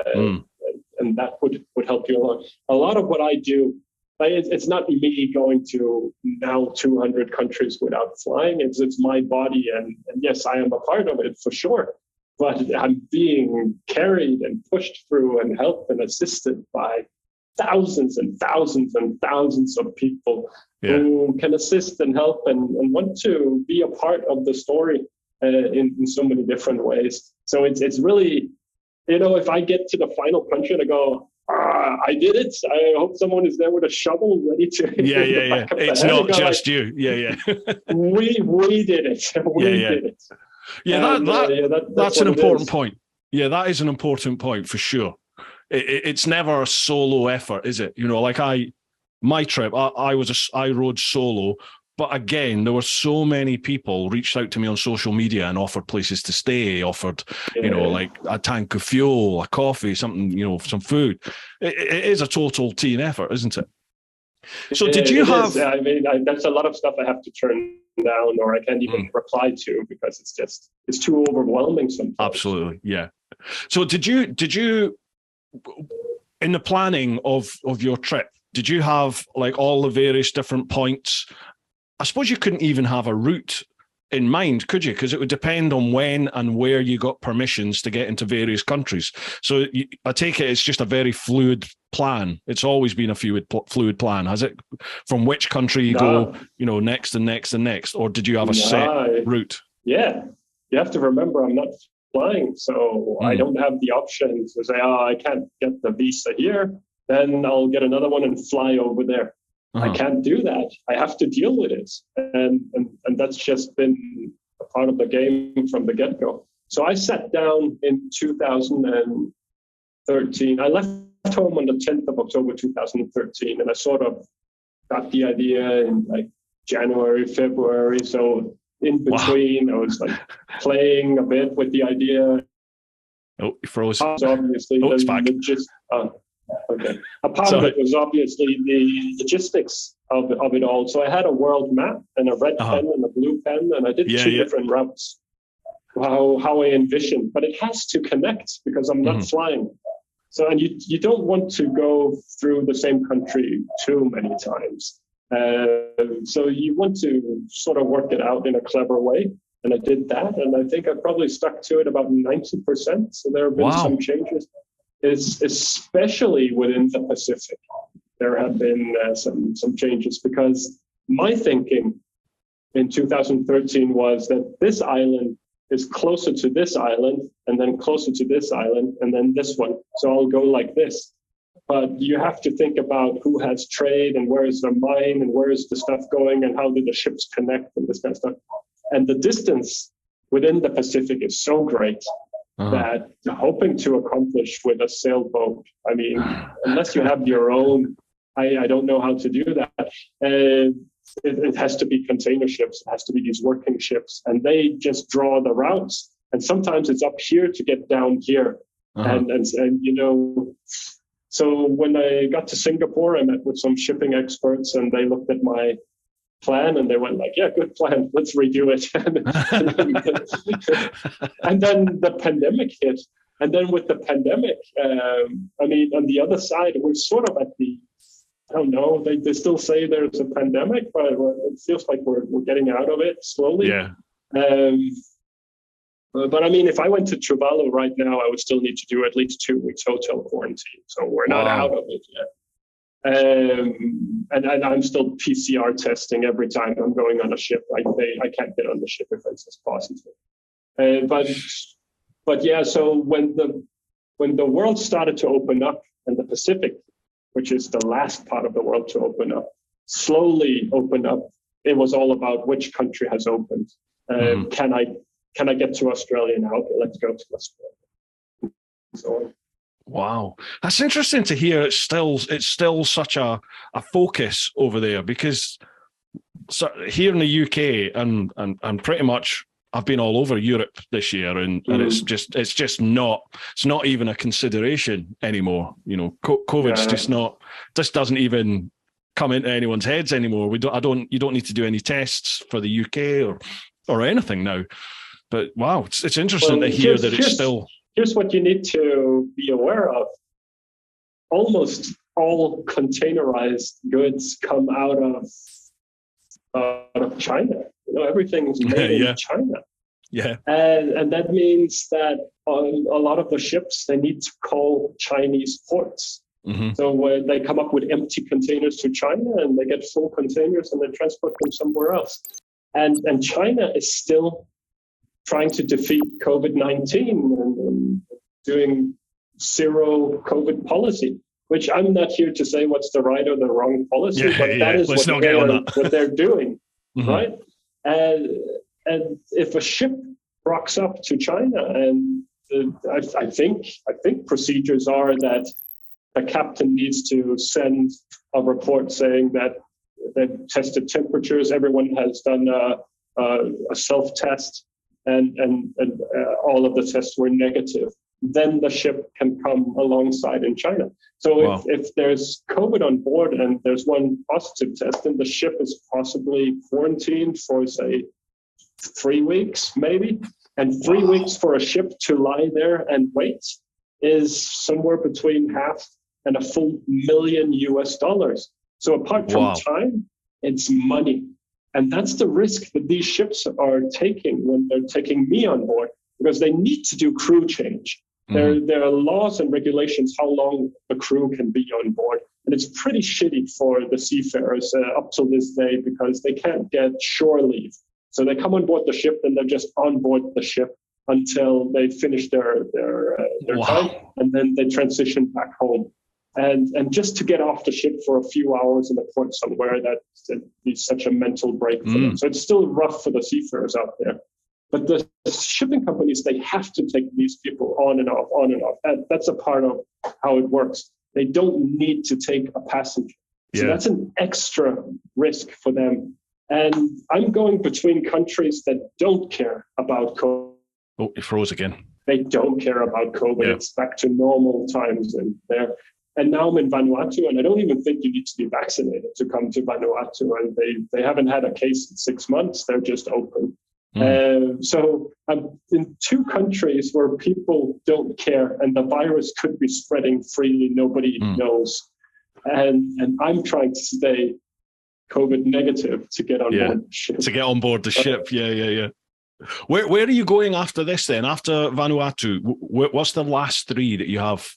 and that would help you a lot. A lot of what I do, it's not me going to now 200 countries without flying. It's my body, and yes, I am a part of it for sure. But I'm being carried and pushed through and helped and assisted by thousands and thousands and thousands of people who can assist and help and want to be a part of the story in so many different ways. So it's really, if I get to the final country and I go, I did it. I hope someone is there with a shovel ready to. Yeah. It's not just you. Yeah. We did it. We did it. Yeah, that's an important point. Yeah, that is an important point for sure. It's never a solo effort, is it? Like my trip, I rode solo, but again, there were so many people reached out to me on social media and offered places to stay, offered, like a tank of fuel, a coffee, something, some food. It is a total team effort, isn't it? So did you have? I mean, that's a lot of stuff I have to turn down, or I can't even reply to because it's too overwhelming sometimes. Absolutely, yeah. So did you in the planning of your trip, did you have like all the various different points? I suppose you couldn't even have a route in mind, could you? Because it would depend on when and where you got permissions to get into various countries. So I take it it's just a very fluid plan. It's always been a fluid plan, has it? From which country you go, next and next and next, or did you have a set route? Yeah, you have to remember I'm not flying, so I don't have the option to say, I can't get the visa here, then I'll get another one and fly over there. I can't do that. I have to deal with it. And that's just been a part of the game from the get-go. So I sat down in 2013. I left home on the 10th of October 2013, and I sort of got the idea in like January, February. So in between, I was like playing a bit with the idea. Oh, you froze. So obviously, it's back. Okay. A part of it was obviously the logistics of it all. So I had a world map and a red pen and a blue pen, and I did two different routes. How I envisioned, but it has to connect because I'm not flying. So, and you don't want to go through the same country too many times. So you want to sort of work it out in a clever way. And I did that, and I think I probably stuck to it about 90%. So there have been some changes. Especially within the Pacific, there have been some changes because my thinking in 2013 was that this island is closer to this island and then closer to this island and then this one. So I'll go like this. But you have to think about who has trade and where is the mine and where is the stuff going and how do the ships connect and this kind of stuff. And the distance within the Pacific is so great that hoping to accomplish with a sailboat, I mean, unless you have your own, I don't know how to do that. It has to be container ships. It has to be these working ships, and they just draw the routes. And sometimes it's up here to get down here. And so when I got to Singapore, I met with some shipping experts, and they looked at my plan and they went like, yeah, good plan, let's redo it. And then the pandemic hit, and then with the pandemic, I mean, on the other side, we're sort of at the, I don't know, they still say there's a pandemic, but it feels like we're getting out of it slowly. But I mean, if I went to Tuvalu right now, I would still need to do at least 2 weeks hotel quarantine, so we're not out of it yet. And I'm still PCR testing every time I'm going on a ship. I can't get on the ship if it's positive. But yeah, so when the world started to open up and the Pacific, which is the last part of the world to open up, slowly open up, it was all about which country has opened. Can I get to Australia now? Okay, let's go to Australia. So on. Wow, that's interesting to hear. It's still such a focus over there, because so here in the UK and pretty much I've been all over Europe this year, and it's just not even a consideration anymore. You know, COVID's just doesn't even come into anyone's heads anymore. You don't need to do any tests for the UK or anything now. But wow, it's interesting to hear that it's still. Here's what you need to be aware of. Almost all containerized goods come out of China. You know, everything's made in China. Yeah. And that means that on a lot of the ships, they need to call Chinese ports. Mm-hmm. So when they come up with empty containers to China and they get full containers and they transport them somewhere else. And China is still trying to defeat COVID-19 and doing zero COVID policy, which I'm not here to say what's the right or the wrong policy, but that is what they're doing, mm-hmm. right? And if a ship rocks up to China, and I think procedures are that the captain needs to send a report saying that they've tested temperatures, everyone has done a self-test, and all of the tests were negative. Then the ship can come alongside in China. So if there's COVID on board and there's one positive test, then the ship is possibly quarantined for, say, 3 weeks, maybe. And 3 weeks for a ship to lie there and wait is somewhere between half and $1,000,000 US. So apart from time, it's money. And that's the risk that these ships are taking when they're taking me on board, because they need to do crew change. Mm-hmm. There are laws and regulations how long the crew can be on board. And it's pretty shitty for the seafarers up till this day, because they can't get shore leave. So they come on board the ship and they're just on board the ship until they finish their time, and then they transition back home. And just to get off the ship for a few hours in a port somewhere, that is such a mental break for them. So it's still rough for the seafarers out there. But the shipping companies, they have to take these people on and off, on and off. That's a part of how it works. They don't need to take a passenger. So that's an extra risk for them. And I'm going between countries that don't care about COVID. Oh, it froze again. They don't care about COVID. It's back to normal times in there. And now I'm in Vanuatu, and I don't even think you need to be vaccinated to come to Vanuatu. And they haven't had a case in 6 months. They're just open. So I'm in 2 countries where people don't care, and the virus could be spreading freely. Nobody knows. And I'm trying to stay COVID negative to get on board the ship. To get on board the ship. Yeah. Where are you going after this then? After Vanuatu, what's the last 3 that you have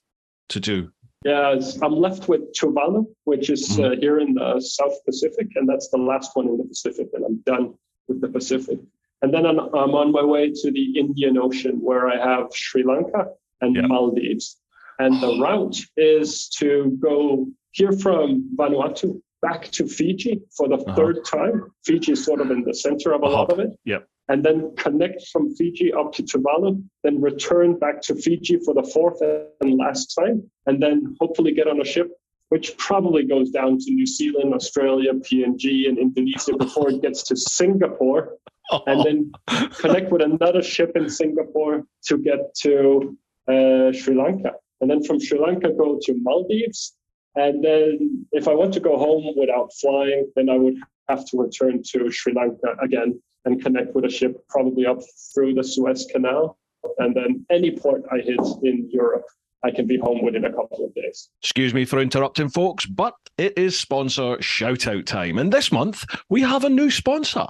to do? Yeah, I'm left with Tuvalu, which is here in the South Pacific, and that's the last one in the Pacific, and I'm done with the Pacific. And then I'm on my way to the Indian Ocean, where I have Sri Lanka and Maldives. And the route is to go here from Vanuatu back to Fiji for the 3rd time. Fiji is sort of in the center of a lot of it. Yep. And then connect from Fiji up to Tuvalu, then return back to Fiji for the 4th and last time, and then hopefully get on a ship, which probably goes down to New Zealand, Australia, PNG, and Indonesia before it gets to Singapore, and then connect with another ship in Singapore to get to Sri Lanka. And then from Sri Lanka, go to Maldives. And then if I want to go home without flying, then I would have to return to Sri Lanka again and connect with a ship probably up through the Suez Canal. And then any port I hit in Europe, I can be home within a couple of days. Excuse me for interrupting, folks, but it is sponsor shout-out time. And this month, we have a new sponsor.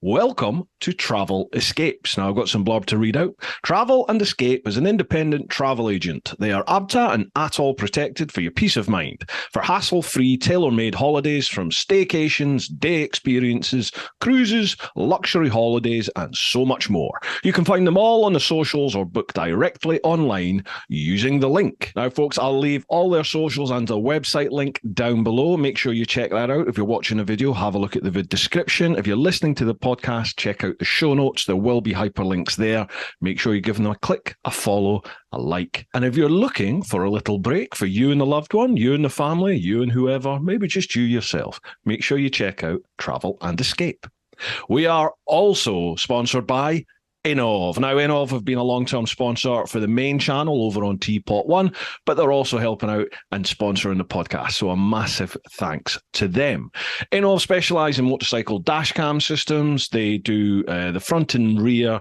Welcome to Travel Escapes. Now, I've got some blurb to read out. Travel and Escape is an independent travel agent. They are ABTA and ATOL protected for your peace of mind. For hassle-free, tailor-made holidays from staycations, day experiences, cruises, luxury holidays, and so much more. You can find them all on the socials or book directly online using the link. Now, folks, I'll leave all their socials and a website link down below. Make sure you check that out. If you're watching a video, have a look at the description. If you're listening to the podcast, check out the show notes. There will be hyperlinks there. Make sure you give them a click, a follow, a like. And if you're looking for a little break for you and the loved one, you and the family, you and whoever, maybe just you yourself, make sure you check out Travel and Escape. We are also sponsored by Innov. Now, Innov have been a long-term sponsor for the main channel over on TeapotOne, but they're also helping out and sponsoring the podcast. So a massive thanks to them. Innov specialise in motorcycle dash cam systems. They do the front and rear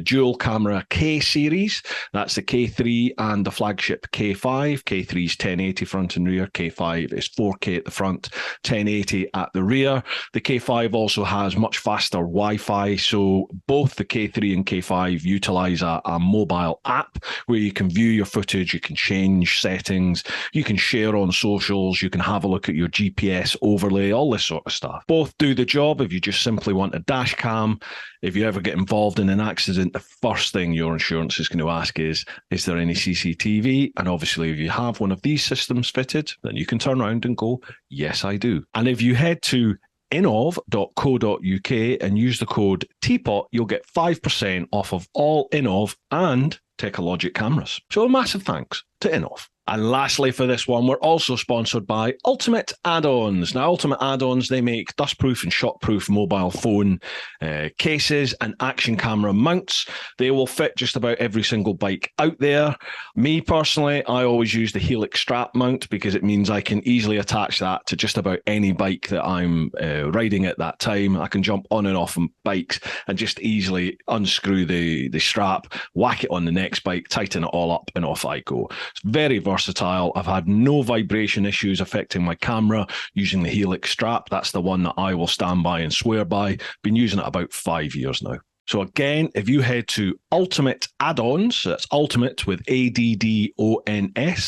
dual camera K series. That's the K3 and the flagship K5. K3 is 1080 front and rear. K5 is 4K at the front, 1080 at the rear. The K5 also has much faster Wi-Fi. So both the K3 and K5 utilize a mobile app where you can view your footage, you can change settings, you can share on socials, you can have a look at your GPS overlay, all this sort of stuff. Both do the job if you just simply want a dash cam. If you ever get involved in an accident, the first thing your insurance is going to ask is there any CCTV? And obviously, if you have one of these systems fitted, then you can turn around and go, yes, I do. And if you head to innov.co.uk and use the code TEAPOT, you'll get 5% off of all Innov and Technologic cameras. So a massive thanks to Innov. And lastly for this one, we're also sponsored by Ultimate Add-ons. Now, Ultimate Add-ons, they make dustproof and shockproof mobile phone cases and action camera mounts. They will fit just about every single bike out there. Me personally, I always use the Helix strap mount because it means I can easily attach that to just about any bike that I'm riding at that time. I can jump on and off bikes and just easily unscrew the strap, whack it on the next bike, tighten it all up, and off I go. It's very versatile. I've had no vibration issues affecting my camera using the Helix strap. That's the one that I will stand by and swear by. Been using it about 5 years now. So again, if you head to Ultimate Add-ons, so that's Ultimate with ADDONS,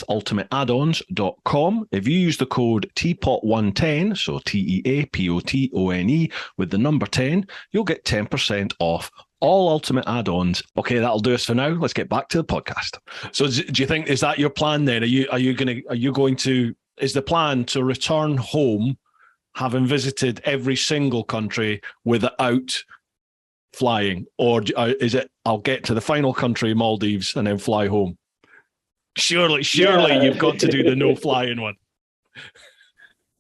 ultimateaddons.com. If you use the code TEAPOT110, so TEAPOTONE with the number 10, you'll get 10% off all Ultimate Add-ons. Okay, that'll do us for now. Let's get back to the podcast. So do you think, is that your plan then? Is the plan to return home having visited every single country without flying, or is it I'll get to the final country, Maldives, and then fly home? Surely you've got to do the no flying one.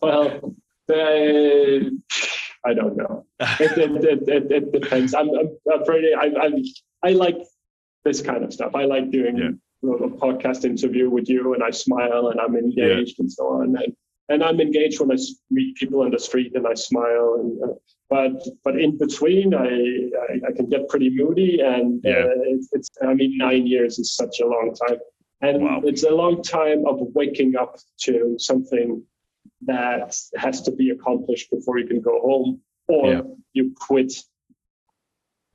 Well, I don't know. It depends. I like this kind of stuff. I like doing a podcast interview with you, and I smile and I'm engaged and so on. And I'm engaged when I meet people on the street and I smile. And but in between, I can get pretty moody. And it's 9 years is such a long time, and it's a long time of waking up to something that has to be accomplished before you can go home, or you quit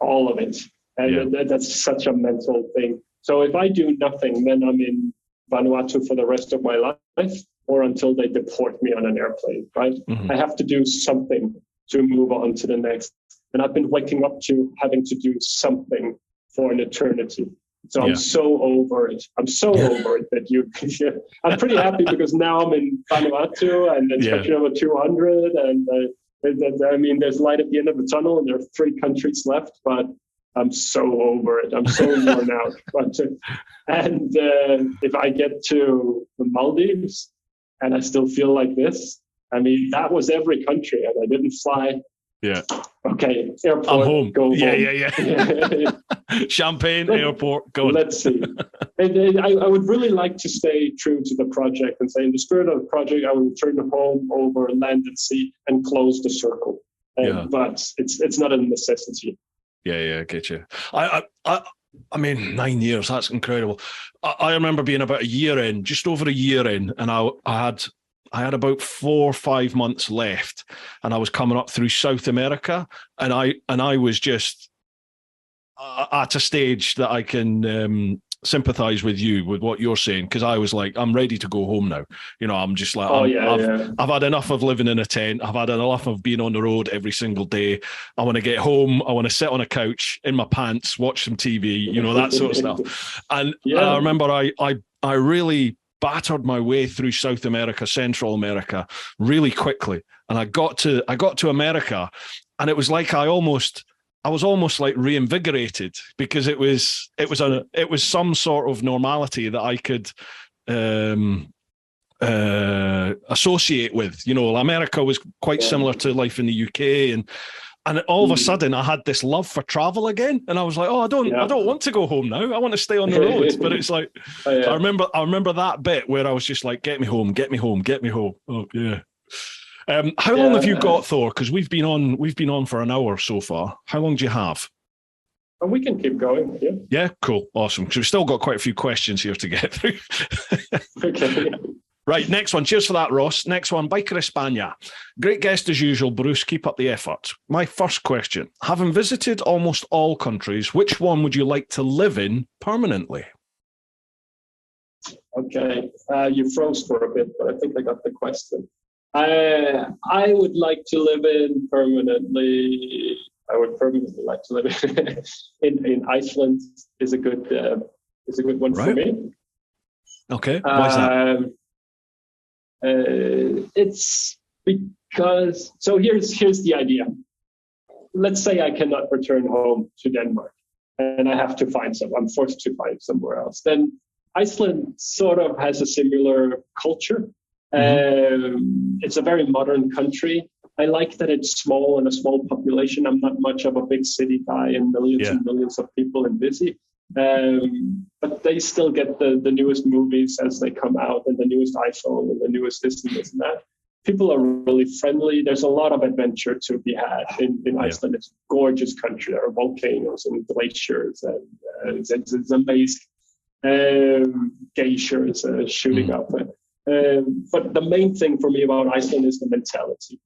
all of it. And that's such a mental thing. So if I do nothing, then I'm in Vanuatu for the rest of my life, or until they deport me on an airplane, right? Mm-hmm. I have to do something to move on to the next. And I've been waking up to having to do something for an eternity. So I'm so over it. I'm so over it that I'm pretty happy because now I'm in Vanuatu and it's touching over 200. And there's light at the end of the tunnel and there are 3 countries left, but I'm so over it. I'm so worn out. And if I get to the Maldives and I still feel like this, that was every country and I didn't fly. Yeah. Okay. Airport. I'm home. Go home. Yeah. Champagne, airport. Go. Let's see. I would really like to stay true to the project and say, in the spirit of the project, I will return home over land and sea and close the circle. But it's not a necessity. Yeah, I get you. I 9 years. That's incredible. I remember being about a year in, just over a year in, and I had about 4 or 5 months left, and I was coming up through South America, and I was just at a stage that I can sympathize with you with what you're saying, because I was like, I'm ready to go home now. I'm just like, I've had enough of living in a tent. I've had enough of being on the road every single day. I want to get home. I want to sit on a couch in my pants, watch some TV, that sort of stuff. And I remember I I really battered my way through South America, Central America really quickly. And I got to America, and it was like I was almost like reinvigorated, because it was some sort of normality that I could associate with. You know, America was quite similar to life in the UK, and all of a sudden I had this love for travel again, and I was like, oh, I don't want to go home now. I want to stay on the road. But it's like, I remember that bit where I was just like, get me home. Oh yeah. How long have you got, Thor? Because we've been on for an hour so far. How long do you have? And we can keep going. Yeah. Yeah, cool, awesome. Because we've still got quite a few questions here to get through. Okay. Right, next one. Cheers for that, Ross. Next one, Biker España. Great guest as usual, Bruce. Keep up the effort. My first question: having visited almost all countries, which one would you like to live in permanently? Okay, you froze for a bit, but I think I got the question. I would like to live in permanently. I would permanently like to live in Iceland. Is a good one for me. Okay, why is that? It's because, so here's the idea. Let's say I cannot return home to Denmark, and I have to I'm forced to find somewhere else. Then Iceland sort of has a similar culture. It's a very modern country. I like that it's small and a small population. I'm not much of a big city guy and millions and millions of people and busy. But they still get the newest movies as they come out, and the newest iPhone and the newest this and this and that. People are really friendly. There's a lot of adventure to be had in Iceland. It's a gorgeous country. There are volcanoes and glaciers, and it's amazing. Geysers shooting up. But the main thing for me about Iceland is the mentality.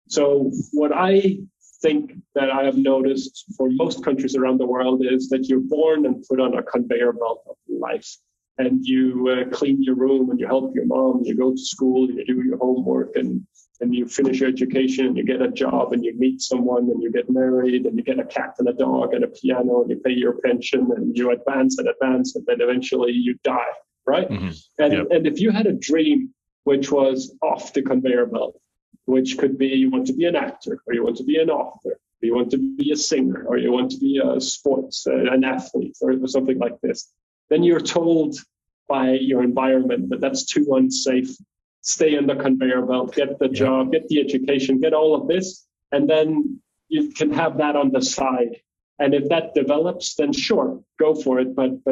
So what I think that I have noticed for most countries around the world is that you're born and put on a conveyor belt of life. And you clean your room, and you help your mom, you go to school, and you do your homework, and you finish your education, and you get a job, and you meet someone, and you get married, and you get a cat and a dog and a piano, and you pay your pension, and you advance, and then eventually you die, right? And if you had a dream which was off the conveyor belt, which could be you want to be an actor, or you want to be an author, or you want to be a singer, or you want to be a sports, an athlete, or something like this, then you're told by your environment that that's too unsafe. Stay on the conveyor belt, get the job, get the education, get all of this, and then you can have that on the side. And if that develops, then sure, go for it, but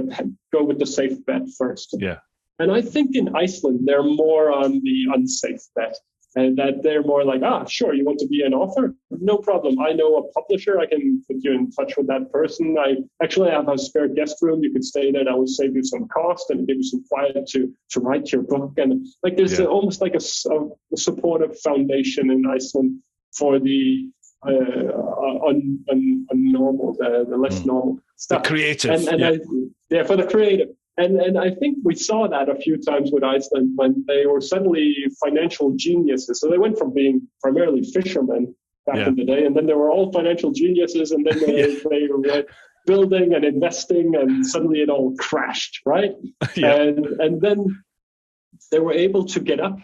go with the safe bet first. Yeah. And I think in Iceland, they're more on the unsafe bet. And that they're more like, sure, you want to be an author? No problem. I know a publisher. I can put you in touch with that person. I actually have a spare guest room. You could stay there. That will save you some cost and give you some quiet to write your book. And like there's almost like a supportive foundation in Iceland for the unnormal, the less normal stuff. The creative. For the creative. And I think we saw that a few times with Iceland when they were suddenly financial geniuses. So they went from being primarily fishermen back in the day, and then they were all financial geniuses, and then they were building and investing, and suddenly it all crashed, right? And then they were able to get up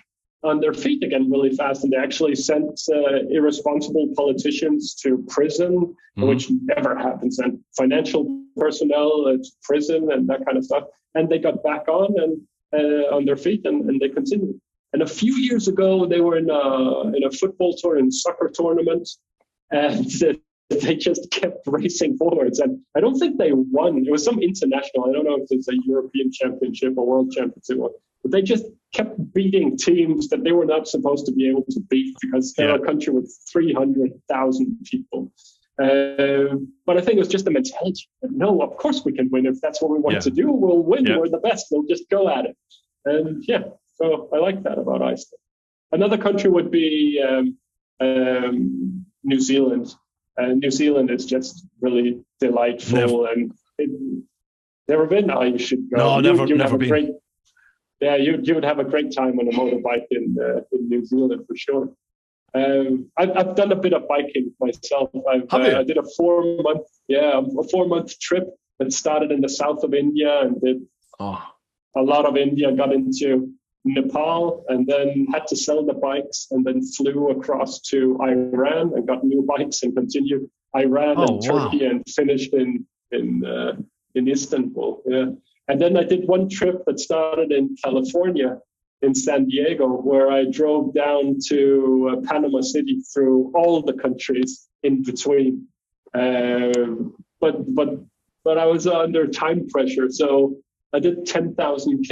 on their feet again really fast, and they actually sent irresponsible politicians to prison, which never happens, and financial personnel to prison and that kind of stuff. And they got back on their feet, and they continued. And a few years ago, they were in a football tour and soccer tournament, and they just kept racing forwards. And I don't think they won. It was some international. I don't know if it's a European championship or world championship, but they just kept beating teams that they were not supposed to be able to beat because they're a country with 300,000 people. But I think it was just the mentality. No, of course we can win. If that's what we want to do, we'll win. We're the best. We'll just go at it. And so I like that about Iceland. Another country would be New Zealand. New Zealand is just really delightful. Never been? Oh, you should go. No, never been. You would have a great time on a motorbike in New Zealand for sure. I've done a bit of biking myself. I did a 4-month trip that started in the south of India and did a lot of India, got into Nepal, and then had to sell the bikes, and then flew across to Iran and got new bikes and continued Iran and Turkey, and finished in Istanbul. Yeah. And then I did one trip that started in California, in San Diego, where I drove down to Panama City through all the countries in between. But I was under time pressure, so I did 10,000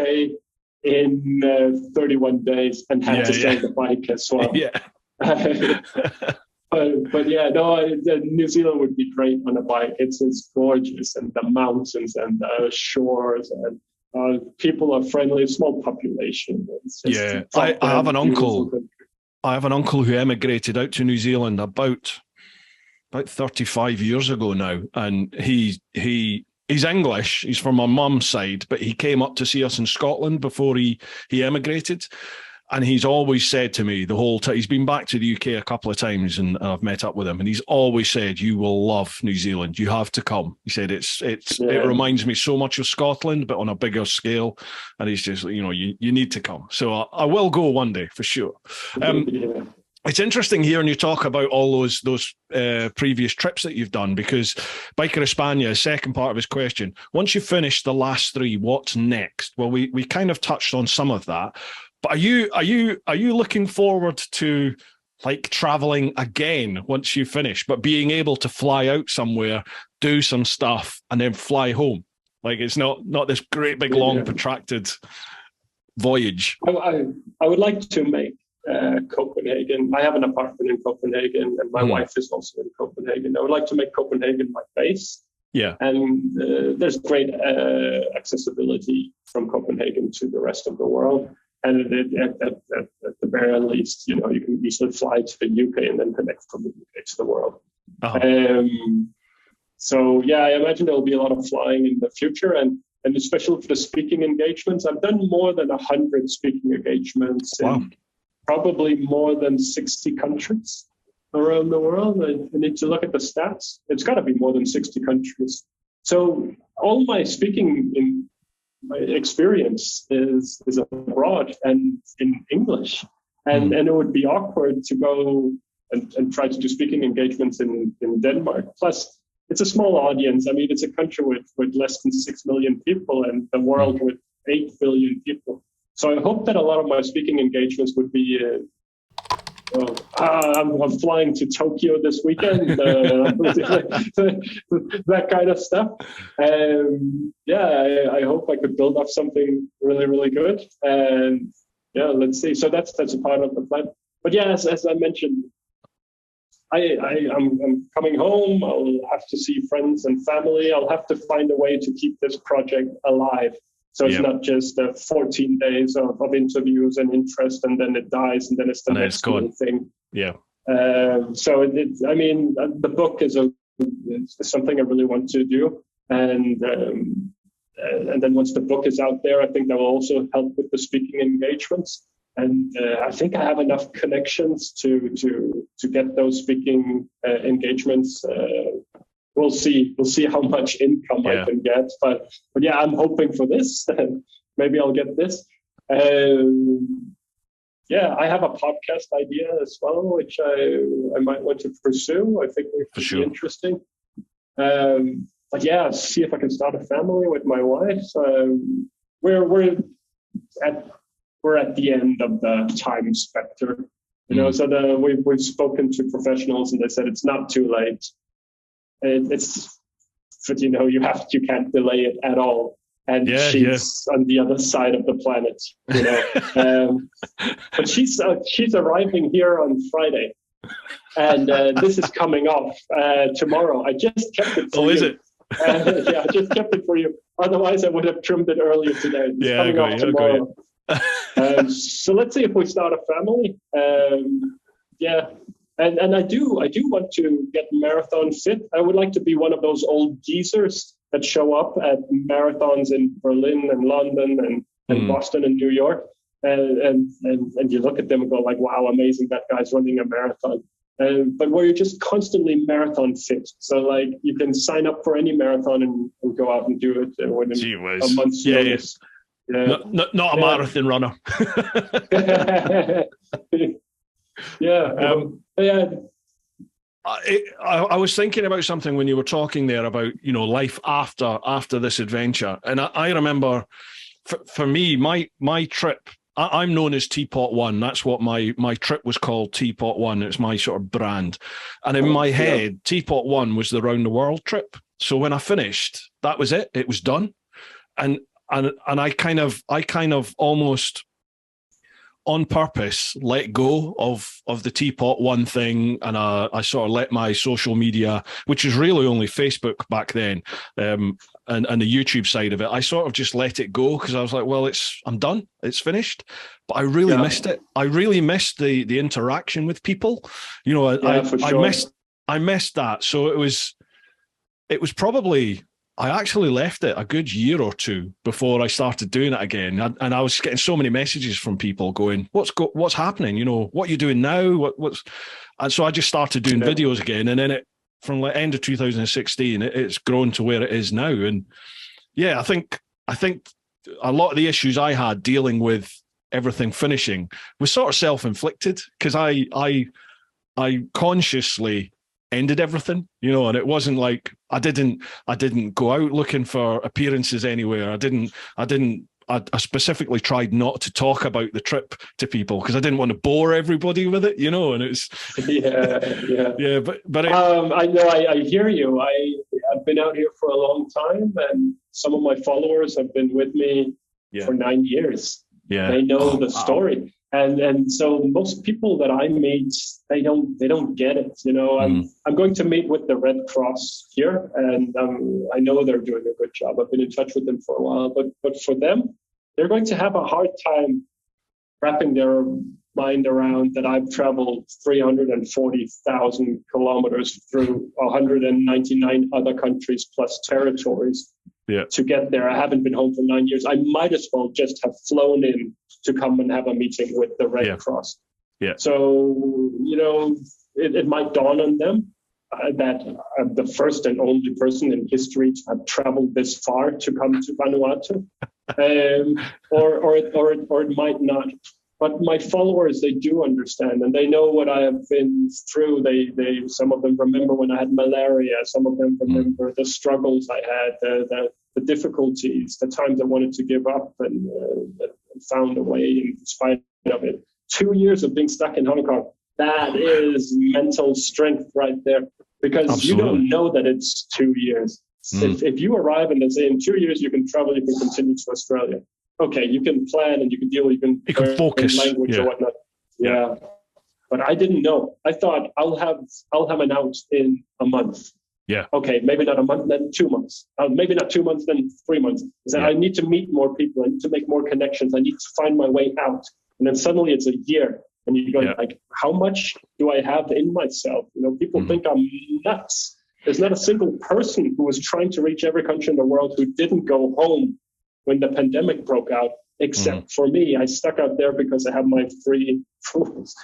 in 31 days and had to sell the bike as well. Yeah. But yeah, no, New Zealand would be great on a bike. It's gorgeous, and the mountains and the shores, and people are friendly. Small population. I have an uncle. I have an uncle who emigrated out to New Zealand about 35 years ago now, and he's English. He's from my mum's side, but he came up to see us in Scotland before he emigrated. And he's always said to me the whole time, he's been back to the UK a couple of times, and I've met up with him, and he's always said, "You will love New Zealand. You have to come." He said, it reminds me so much of Scotland, but on a bigger scale. And he's just, you need to come. So I will go one day for sure. It's interesting hearing you talk about all those previous trips that you've done, because Biker España, second part of his question, once you finish the last 3, what's next? Well, we kind of touched on some of that. But are you looking forward to like traveling again once you finish, but being able to fly out somewhere, do some stuff, and then fly home? Like it's not this great big long protracted voyage. I would like to make Copenhagen. I have an apartment in Copenhagen, and my wife is also in Copenhagen. I would like to make Copenhagen my base. Yeah, and there's great accessibility from Copenhagen to the rest of the world. And at the very least, you can easily fly to the UK and then connect from the UK to the world. So yeah, I imagine there'll be a lot of flying in the future, and especially for the speaking engagements. I've done more than 100 speaking engagements in probably more than 60 countries around the world. I need to look at the stats. It's got to be more than 60 countries. So all my speaking my experience is abroad and in English, and it would be awkward to go and try to do speaking engagements in Denmark. Plus, it's a small audience. I mean, it's a country with less than 6 million people, and the world with 8 billion people. So I hope that a lot of my speaking engagements would be. I'm flying to Tokyo this weekend, that kind of stuff. I hope I could build up something really, really good. And let's see. So that's a part of the plan. But yeah, as I mentioned, I'm coming home. I'll have to see friends and family. I'll have to find a way to keep this project alive. So it's not just 14 days of interviews and interest, and then it dies, and then it's the next thing. Yeah. So the book is something I really want to do, and then once the book is out there, I think that will also help with the speaking engagements. And I think I have enough connections to get those speaking engagements. We'll see how much income I can get, but yeah, I'm hoping for this. Maybe I'll get this. I have a podcast idea as well, which I might want to pursue. I think it could be interesting. But yeah, see if I can start a family with my wife. We're at the end of the time spectrum, So we've spoken to professionals, and they said it's not too late. But you can't delay it at all. And she's on the other side of the planet, but she's arriving here on Friday, and this is coming off tomorrow. I just kept it for you. Is it? I just kept it for you. Otherwise, I would have trimmed it earlier today. It's coming off tomorrow. So let's see if we start a family. And I do want to get marathon fit. I would like to be one of those old geezers that show up at marathons in Berlin and London and Boston and New York. And you look at them and go like, wow, amazing, that guy's running a marathon. But where you're just constantly marathon fit. So like you can sign up for any marathon and go out and do it within a month's notice. Yeah. Not a marathon runner. Yeah. Yeah. I was thinking about something when you were talking there about, life after this adventure. And I remember for me, my trip, I'm known as TeapotOne. That's what my trip was called, TeapotOne. It's my sort of brand. And in my head, TeapotOne was the round the world trip. So when I finished, that was it. It was done. And I kind of almost on purpose let go of the TeapotOne thing, and I sort of let my social media, which is really only Facebook back then, and the YouTube side of it, I sort of just let it go because I was like, well, I'm done, it's finished. But I really missed it. I really missed the interaction with people. I missed that. So it was probably, I actually left it a good year or two before I started doing it again, and I was getting so many messages from people going, "What's happening? What are you doing now? And so I just started doing videos again, and then from the end of 2016, it's grown to where it is now. And yeah, I think a lot of the issues I had dealing with everything finishing was sort of self-inflicted because I consciously ended everything, and it wasn't like I didn't go out looking for appearances anywhere. I specifically tried not to talk about the trip to people because I didn't want to bore everybody with it, and it's but I know, I hear you. I've been out here for a long time, and some of my followers have been with me for 9 years. Yeah, they know the story. And so most people that I meet, they don't get it. I'm going to meet with the Red Cross here, and I know they're doing a good job. I've been in touch with them for a while, but for them, they're going to have a hard time wrapping their mind around that I've traveled 340,000 kilometers through 199 other countries plus territories to get there. I haven't been home for 9 years. I might as well just have flown in to come and have a meeting with the Red Cross. Yeah. So, it might dawn on them that I'm the first and only person in history to have traveled this far to come to Vanuatu, or it might not. But my followers, they do understand, and they know what I have been through. They some of them remember when I had malaria. Some of them remember the struggles I had, the difficulties, the times I wanted to give up and found a way in spite of it. 2 years of being stuck in Hong Kong, that is mental strength right there, because Absolutely. You don't know that it's 2 years. If you arrive and they say in 2 years you can travel, you can continue to Australia. Okay, you can plan and you can deal, you can focus language or whatnot. Yeah. But I didn't know. I thought I'll have an out in a month. Yeah. Okay, maybe not a month, then 2 months. Maybe not 2 months, then 3 months. I need to meet more people. I need to make more connections. I need to find my way out. And then suddenly it's a year. And you go like, how much do I have in myself? People think I'm nuts. There's not a single person who was trying to reach every country in the world who didn't go home when the pandemic broke out, except for me. I stuck out there because I have my free tools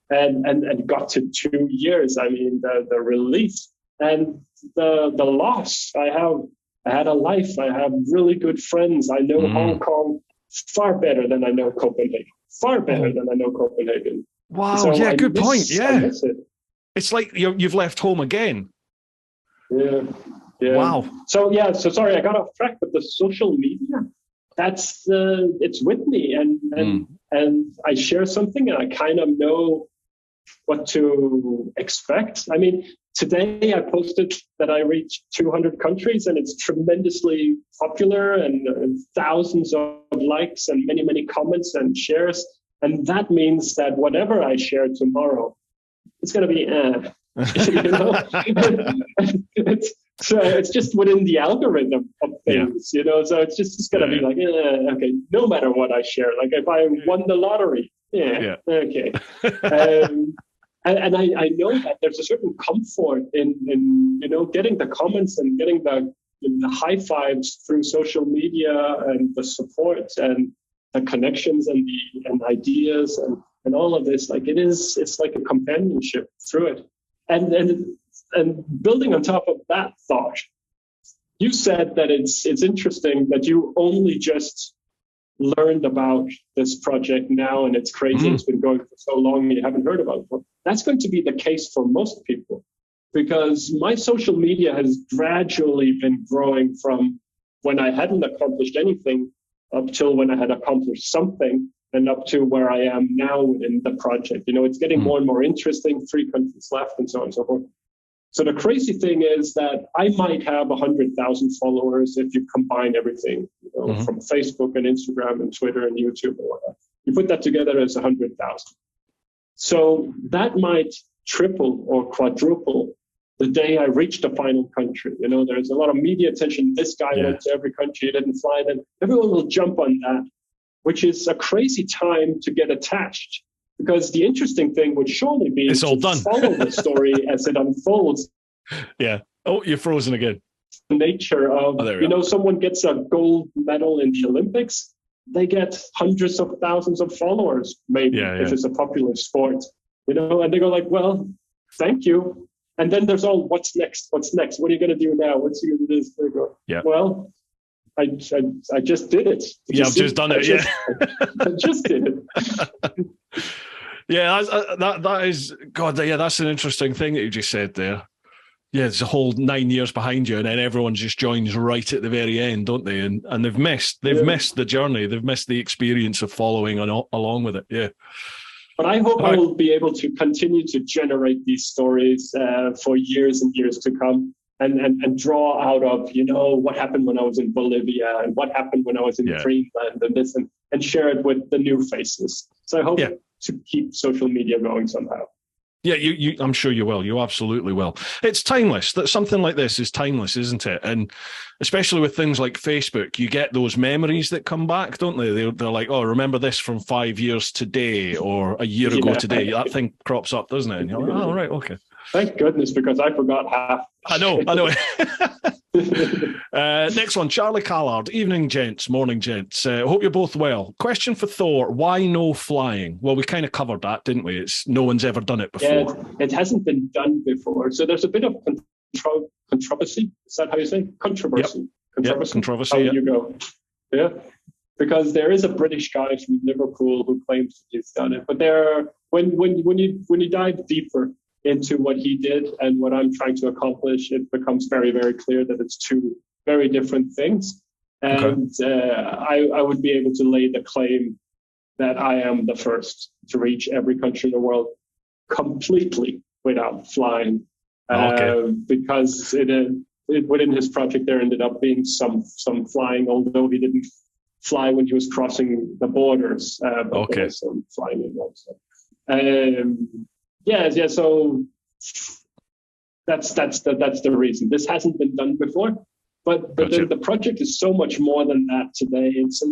and got to 2 years. I mean, the relief and the loss. I had a life. I have really good friends. I know Hong Kong far better than I know Copenhagen. Far better than I know Copenhagen. Wow. So good point. Yeah. It's like you've left home again. Yeah. Wow. So sorry, I got off track, but the social media, that's it's with me, and I share something and I kind of know what to expect. I mean, today I posted that I reached 200 countries, and it's tremendously popular, and thousands of likes and many, many comments and shares. And that means that whatever I share tomorrow, it's going to be So it's just within the algorithm of things, so it's going to be like, okay, no matter what I share, like if I won the lottery, okay. And I know that there's a certain comfort in getting the comments and getting the high fives through social media and the support and the connections and the ideas and all of this. Like it's like a companionship through it. And building on top of that thought, you said that it's interesting that you only just learned about this project now and it's crazy, it's been going for so long and you haven't heard about it before. That's going to be the case for most people, because my social media has gradually been growing from when I hadn't accomplished anything up till when I had accomplished something, and up to where I am now in the project. You know, it's getting more and more interesting, 3 countries left and so on and so forth. So the crazy thing is that I might have 100,000 followers if you combine everything, you know, from Facebook and Instagram and Twitter and YouTube and whatnot. You put that together as 100,000. So that might triple or quadruple the day I reach the final country. You know, there's a lot of media attention. This guy went to every country, he didn't fly. Then everyone will jump on that, which is a crazy time to get attached. Because the interesting thing would surely be it's all done. Follow the story as it unfolds. Yeah. Oh, you're frozen again. The nature of, you know, someone gets a gold medal in the Olympics, they get hundreds of thousands of followers, maybe, if it's a popular sport, you know, and they go like, well, thank you. And then there's all, what's next? What's next? What are you going to do now? What's you going to do? They go, well, I just did it. I've just done it. I just did it. Yeah, that is, God, yeah, that's an interesting thing that you just said there. Yeah, it's a whole 9 years behind you, and then everyone just joins right at the very end, don't they? And they've missed the journey, they've missed the experience of following along with it. Yeah. But I hope I will be able to continue to generate these stories for years and years to come, and draw out of, you know, what happened when I was in Bolivia and what happened when I was in Greenland and this, and share it with the new faces. So I hope to keep social media going somehow. Yeah, I'm sure you will. You absolutely will. It's timeless. That something like this is timeless, isn't it? And especially with things like Facebook, you get those memories that come back, don't they? They're like, oh, remember this from 5 years today or a year ago today. That thing crops up, doesn't it? And you're like, oh, right, okay. Thank goodness, because I forgot half. I know. Next one, Charlie Callard. Evening, gents. Morning, gents. Hope you're both well. Question for Thor. Why no flying? Well, we kind of covered that, didn't we? It's no one's ever done it before. Yeah, it hasn't been done before. So there's a bit of controversy. Is that how you say? Controversy. Controversy. How you go. Yeah. Because there is a British guy from Liverpool who claims that he's done it. But when you dive deeper into what he did and what I'm trying to accomplish, it becomes very, very clear that it's two very different things. And I would be able to lay the claim that I am the first to reach every country in the world completely without flying. Because within his project there ended up being some flying, although he didn't fly when he was crossing the borders. But there was some flying involved. So that's the reason. This hasn't been done before, but the project is so much more than that today. It's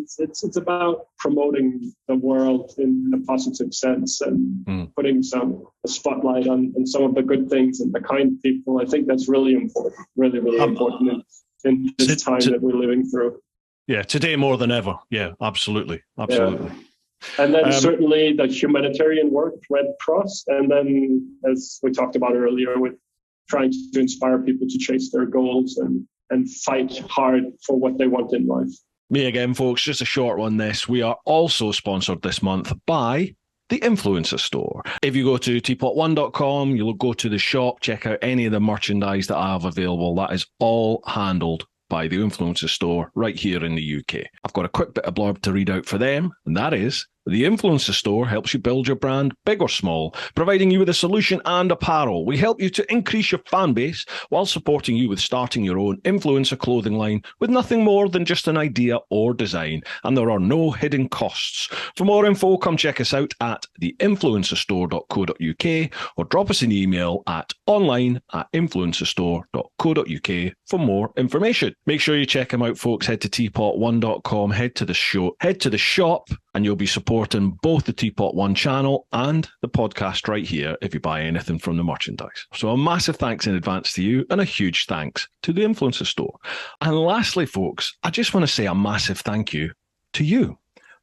about promoting the world in a positive sense and putting a spotlight on some of the good things and the kind people. I think that's really important, really, really important in this time that we're living through. Yeah, today more than ever. Yeah, absolutely. Yeah. And then certainly the humanitarian work, Red Cross, and then as we talked about earlier, with trying to inspire people to chase their goals and fight hard for what they want in life. Me again, folks, just a short one this. We are also sponsored this month by the Influencer Store. If you go to TeapotOne.com, you'll go to the shop, check out any of the merchandise that I have available. That is all handled by the Influencer Store right here in the UK. I've got a quick bit of blurb to read out for them, and that is, the Influencer Store helps you build your brand big or small, providing you with a solution and apparel. We help you to increase your fan base while supporting you with starting your own influencer clothing line with nothing more than just an idea or design, and there are no hidden costs. For more info, come check us out at theinfluencerstore.co.uk or drop us an email at online@influencerstore.co.uk for more information. Make sure you check them out, folks. Head to TeapotOne.com, head to the shop, and you'll be supporting both the TeapotOne channel and the podcast right here if you buy anything from the merchandise. So a massive thanks in advance to you, and a huge thanks to the Influencer Store. And lastly, folks, I just want to say a massive thank you to you,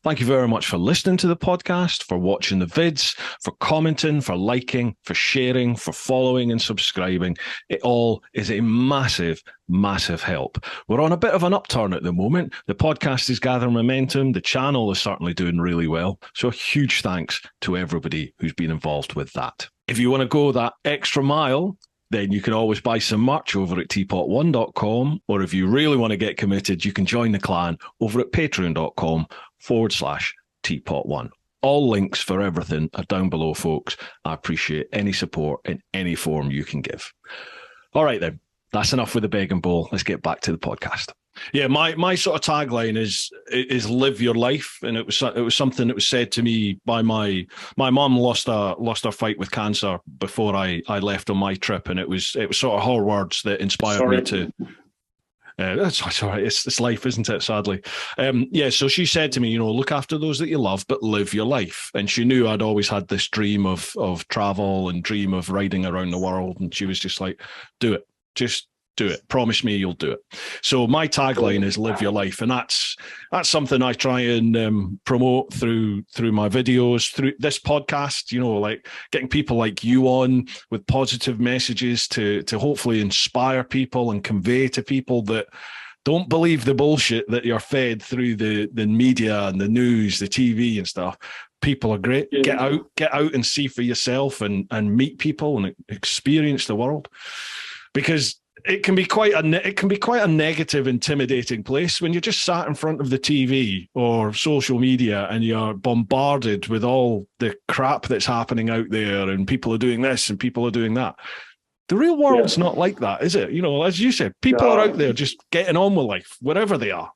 Thank you very much for listening to the podcast, for watching the vids, for commenting, for liking, for sharing, for following and subscribing. It all is a massive, massive help. We're on a bit of an upturn at the moment. The podcast is gathering momentum. The channel is certainly doing really well. So a huge thanks to everybody who's been involved with that. If you want to go that extra mile, then you can always buy some merch over at TeapotOne.com, or if you really want to get committed, you can join the clan over at patreon.com/TeapotOne. All links for everything are down below, folks. I appreciate any support in any form you can give. All right, then. That's enough with the beg and bowl. Let's get back to the podcast. Yeah, my sort of tagline is live your life, and it was something that was said to me by my mum. Lost her fight with cancer before I left on my trip, and it was sort of her words that inspired me to. That's all right. It's life, isn't it? Sadly, so she said to me, look after those that you love, but live your life. And she knew I'd always had this dream of travel and dream of riding around the world, and she was just like, do it, just do it. Promise me you'll do it. So my tagline is live your life. And that's something I try and promote through my videos, through this podcast, like getting people like you on with positive messages to hopefully inspire people and convey to people that don't believe the bullshit that you're fed through the media and the news, the TV and stuff. People are great. Yeah. Get out and see for yourself and meet people and experience the world, because it can be quite a negative, intimidating place when you're just sat in front of the TV or social media and you're bombarded with all the crap that's happening out there, and people are doing this and people are doing that. The real world's not like that, is it? As you said, people are out there just getting on with life, wherever they are,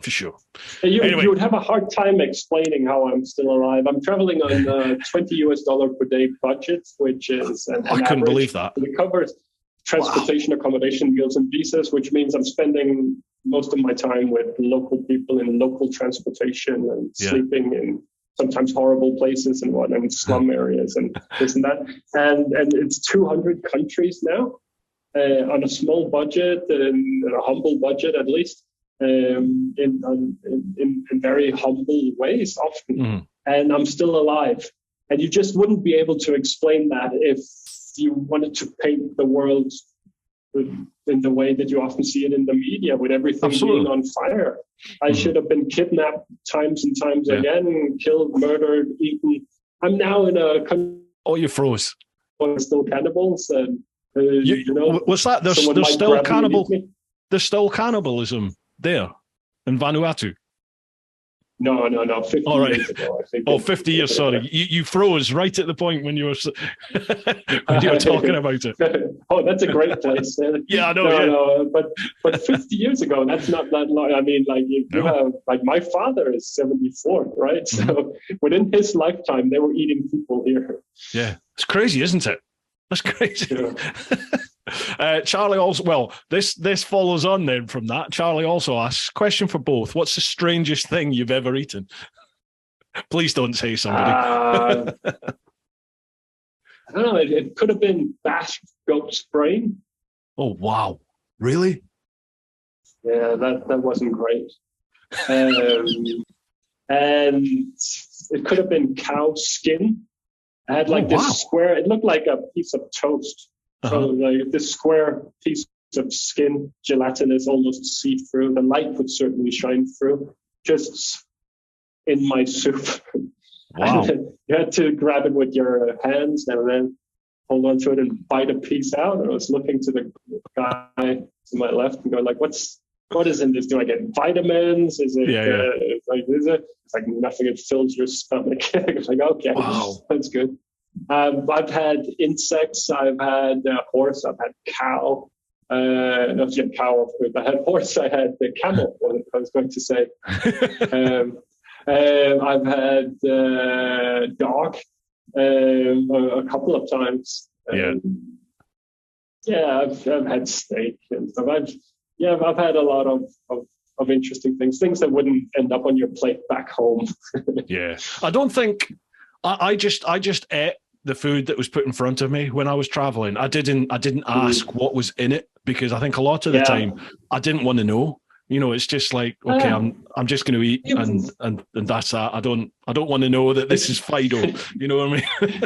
for sure. You would have a hard time explaining how I'm still alive. I'm traveling on $20 per day budget, which is I couldn't believe that. It covers transportation, accommodation, meals, and visas, which means I'm spending most of my time with local people in local transportation and sleeping in sometimes horrible places and whatnot, in slum areas and this and that. And it's 200 countries now on a small budget and a humble budget, at least, in very humble ways often. Mm-hmm. And I'm still alive. And you just wouldn't be able to explain that if you wanted to paint the world in the way that you often see it in the media, with everything being on fire. I should have been kidnapped times and times again, killed, murdered, eaten. I'm now in a country. Oh, you froze. Still cannibals. And, what's that? There's still cannibal. There's still cannibalism there in Vanuatu. No. 50 years ago, I think. 50 years, sorry. You froze right at the point when you were talking about it. Oh, that's a great place. Yeah, I know. No, but 50 years ago, that's not that long. I mean, like, you have, like, my father is 74, right? So within his lifetime, they were eating people here. Yeah, it's crazy, isn't it? That's crazy. Yeah. Charlie also, this follows on then from that. Charlie also asks, question for both: what's the strangest thing you've ever eaten? Please don't say somebody. I don't know. It could have been bashed goat's brain. Oh wow! Really? Yeah, that wasn't great. And it could have been cow skin. I had this square. It looked like a piece of toast. So like this square piece of skin, gelatinous, almost see-through. The light would certainly shine through, just in my soup. Wow. You had to grab it with your hands and then hold on to it and bite a piece out. And I was looking to the guy to my left and going like, what is in this? Do I get vitamins? Is it, is it? It's like nothing. It fills your stomach. It's like, okay, that's good. I've had insects. I've had horse. I've had cow. Not yet cow, of course. I had horse. I had the camel. What I was going to say. I've had dog a couple of times. I've had steak and stuff. I've had a lot of interesting things that wouldn't end up on your plate back home. Yeah, I don't think I just ate the food that was put in front of me when I was traveling. I didn't ask what was in it, because I think a lot of the time I didn't want to know. It's just like, okay, I'm just going to eat, and that's that. I don't want to know that this is Fido. You know what I mean?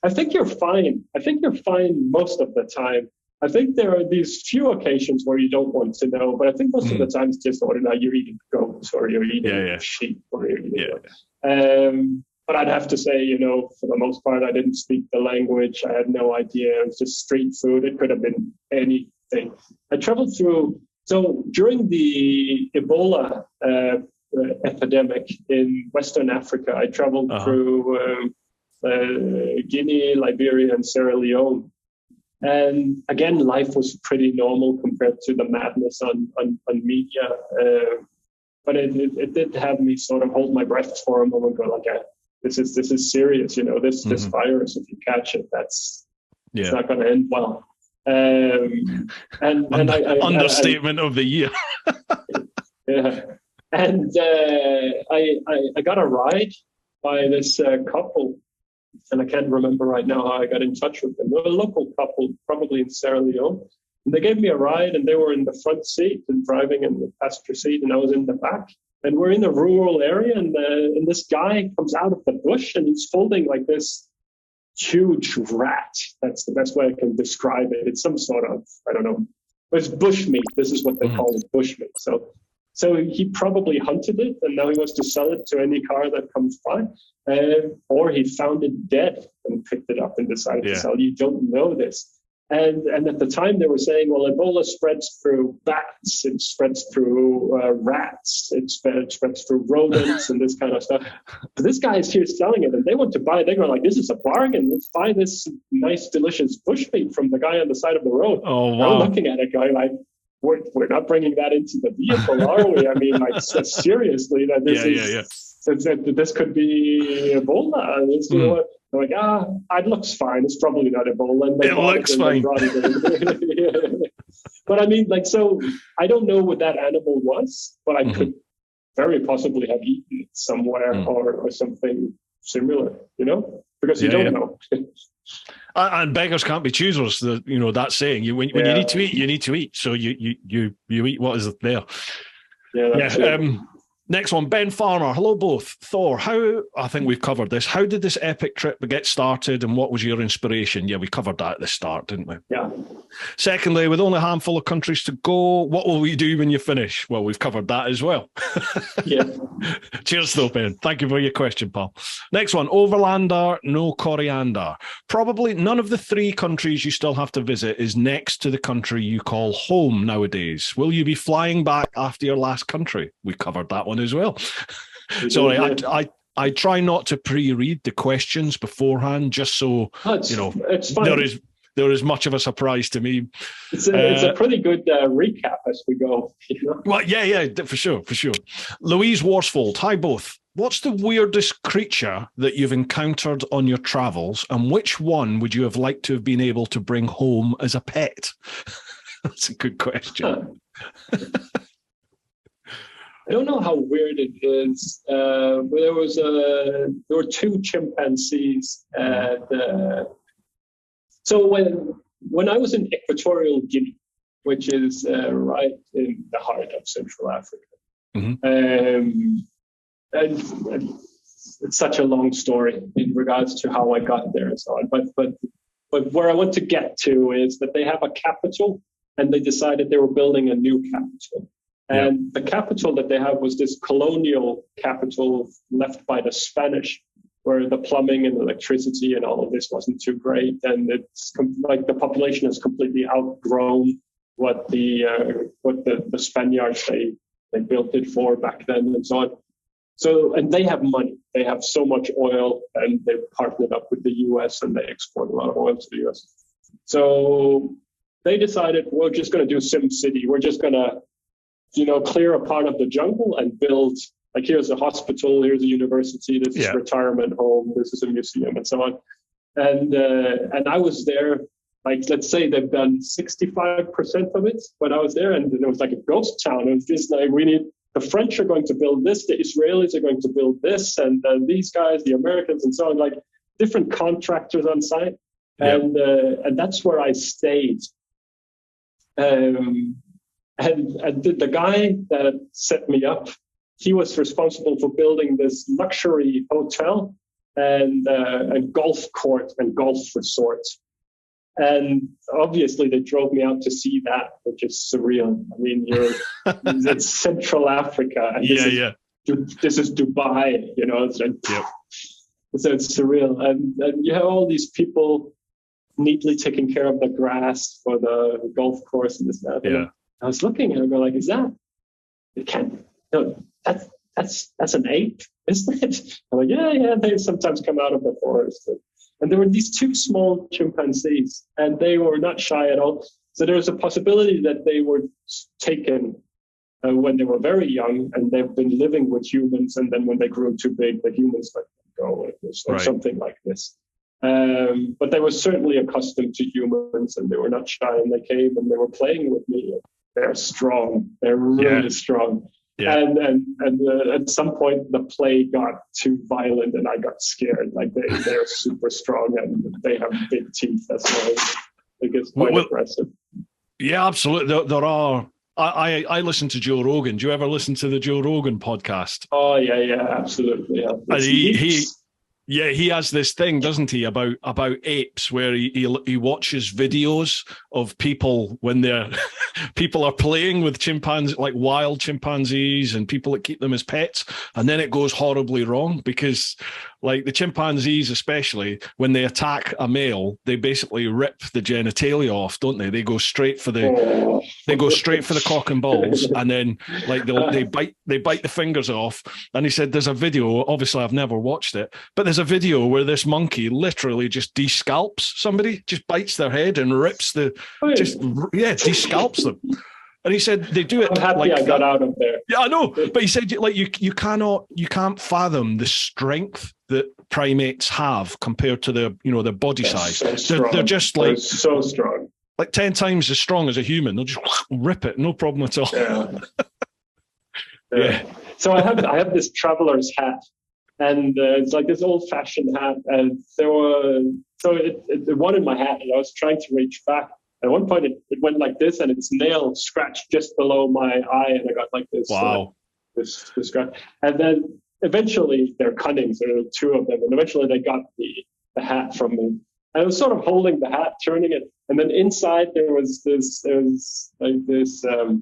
I think you're fine. I think you're fine most of the time. I think there are these few occasions where you don't want to know, but I think most of the time it's just ordinary. You're eating goats, or you're eating sheep, or you're eating. But I'd have to say, for the most part, I didn't speak the language. I had no idea. It was just street food. It could have been anything. I traveled through. So during the Ebola epidemic in Western Africa, I traveled through Guinea, Liberia, and Sierra Leone. And again, life was pretty normal compared to the madness on media. But it did have me sort of hold my breath for a moment, go like, this is serious. This virus, if you catch it, it's not going to end well. Understatement of the year. Yeah. And I got a ride by this couple, and I can't remember right now how I got in touch with them. They were a local couple, probably in Sierra Leone. And they gave me a ride, and they were in the front seat and driving in the passenger seat, and I was in the back. And we're in a rural area, and this guy comes out of the bush, and he's holding like this huge rat. That's the best way I can describe it. It's some sort of, I don't know, it's bushmeat. This is what they call it, bushmeat. So he probably hunted it, and now he wants to sell it to any car that comes by. Or he found it dead and picked it up and decided to sell. You don't know this. And at the time they were saying, well, Ebola spreads through bats, it spreads through rats, it spreads through rodents and this kind of stuff. So this guy is here selling it, and they want to buy it. They go like, this is a bargain. Let's buy this nice, delicious bushmeat from the guy on the side of the road. Oh, wow. I'm looking at it going like, we're not bringing that into the vehicle, are we? I mean, like, seriously, that this could be Ebola. They're like, it looks fine. It's probably not Ebola. And it looks fine. But I mean, like, so I don't know what that animal was, but I could very possibly have eaten it somewhere or something similar, because you don't know. And beggars can't be choosers. That saying. When you need to eat, you need to eat. So you eat what is there. Yeah. Next one, Ben Farmer. Hello, both. Thor, I think we've covered this. How did this epic trip get started, and what was your inspiration? Yeah, we covered that at the start, didn't we? Yeah. Secondly, with only a handful of countries to go, what will we do when you finish? Well, we've covered that as well. Yeah. Cheers, though, Ben. Thank you for your question, pal. Next one, Overlander, no coriander. Probably none of the 3 countries you still have to visit is next to the country you call home nowadays. Will you be flying back after your last country? We covered that one as well. Sorry, I try not to pre-read the questions beforehand, just so it's fine. There is much of a surprise to me. It's a pretty good recap as we go. Well, yeah, for sure. Louise Worsfold, hi both. What's the weirdest creature that you've encountered on your travels, and which one would you have liked to have been able to bring home as a pet? That's a good question. I don't know how weird it is. But there were 2 chimpanzees. So when I was in Equatorial Guinea, which is right in the heart of Central Africa, and it's such a long story in regards to how I got there and so on. But where I want to get to is that they have a capital, and they decided they were building a new capital. And the capital that they have was this colonial capital left by the Spanish, where the plumbing and electricity and all of this wasn't too great. And it's like the population has completely outgrown what the Spaniards they built it for back then and so on. So, and they have money. They have so much oil, and they've partnered up with the US, and they export a lot of oil to the US. So they decided, we're just going to do Sim City. We're just going to clear a part of the jungle and build, like, here's a hospital, here's a university, this is a retirement home, this is a museum, and so on. And I was there, like, let's say they've done 65% of it when I was there, and it was like a ghost town. It was just like, the French are going to build this, the Israelis are going to build this, and these guys, the Americans, and so on, like different contractors on site. And that's where I stayed. And the guy that set me up, he was responsible for building this luxury hotel and golf court and golf resort. And obviously they drove me out to see that, which is surreal. I mean, it's Central Africa. And this is Dubai, you know. So it's surreal. And you have all these people neatly taking care of the grass for the golf course and this and that. Yeah. And I was looking and I go like, is that? It can't. No, that's an ape, isn't it? I'm like, yeah. They sometimes come out of the forest. And there were these two small chimpanzees, and they were not shy at all. So there was a possibility that they were taken when they were very young, and they've been living with humans. And then when they grew too big, the humans let them go. It was something like this. But they were certainly accustomed to humans, and they were not shy. And they came and they were playing with me. They're strong. They're really strong. Yeah. And at some point the play got too violent and I got scared. Like they're super strong and they have big teeth as well. It gets quite aggressive. Yeah, absolutely. There are. I listen to Joe Rogan. Do you ever listen to the Joe Rogan podcast? Oh yeah, absolutely. Yeah. He has this thing, doesn't he, about apes, where he watches videos of people when people are playing with chimpanzees, like wild chimpanzees, and people that keep them as pets, and then it goes horribly wrong because, like, the chimpanzees, especially when they attack a male, they basically rip the genitalia off, don't they? They go straight for the cock and balls, and then like they bite the fingers off. And he said there's a video. Obviously, I've never watched it, but there's a video where this monkey literally just descalps somebody, just bites their head and rips descalps them. And he said they do it. I'm happy I got out of there. Yeah, I know. But he said like you can't fathom the strength that primates have compared to their body size. So they're just like so strong. Like 10 times as strong as a human. They'll just rip it, no problem at all. Yeah. So I have this traveler's hat, and it's like this old-fashioned hat, and it wanted my hat, and I was trying to reach back. At one point, it went like this, and its nail scratched just below my eye, and I got like this. Wow. This scratch, and then eventually they're cunning. So there were two of them, and eventually they got the hat from me. And I was sort of holding the hat, turning it, and then inside there was this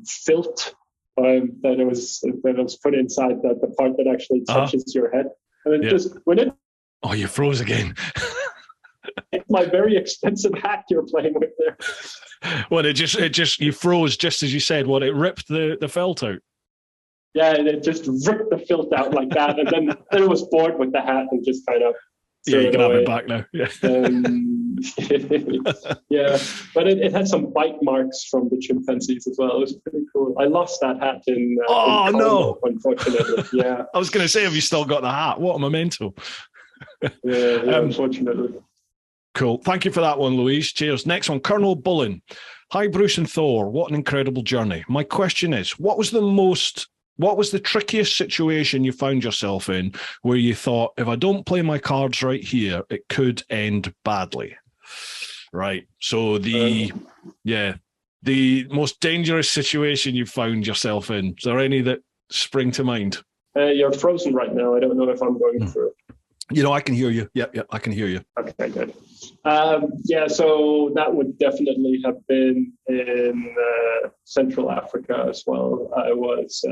filth that was put inside the part that actually touches your head, and it just when it. Oh, you froze again. It's my very expensive hat you're playing with there. Well, you froze just as you said. What, it ripped the felt out? Yeah, and it just ripped the filth out like that, and then it was bored with the hat and just kind of. Yeah, you can have it back now. Yeah, yeah, but it had some bite marks from the chimpanzees as well. It was pretty cool. I lost that hat in Congo, unfortunately. Yeah, I was going to say, have you still got the hat? What a memento. Yeah, unfortunately. Cool. Thank you for that one, Louise. Cheers. Next one, Colonel Bullen. Hi, Bruce and Thor. What an incredible journey. My question is, what was the trickiest situation you found yourself in where you thought, if I don't play my cards right here, it could end badly? Right. So the most dangerous situation you found yourself in. Is there any that spring to mind? You're frozen right now. I don't know if I'm going through. I can hear you. Yep, I can hear you. Okay, good. So that would definitely have been in Central Africa as well. I was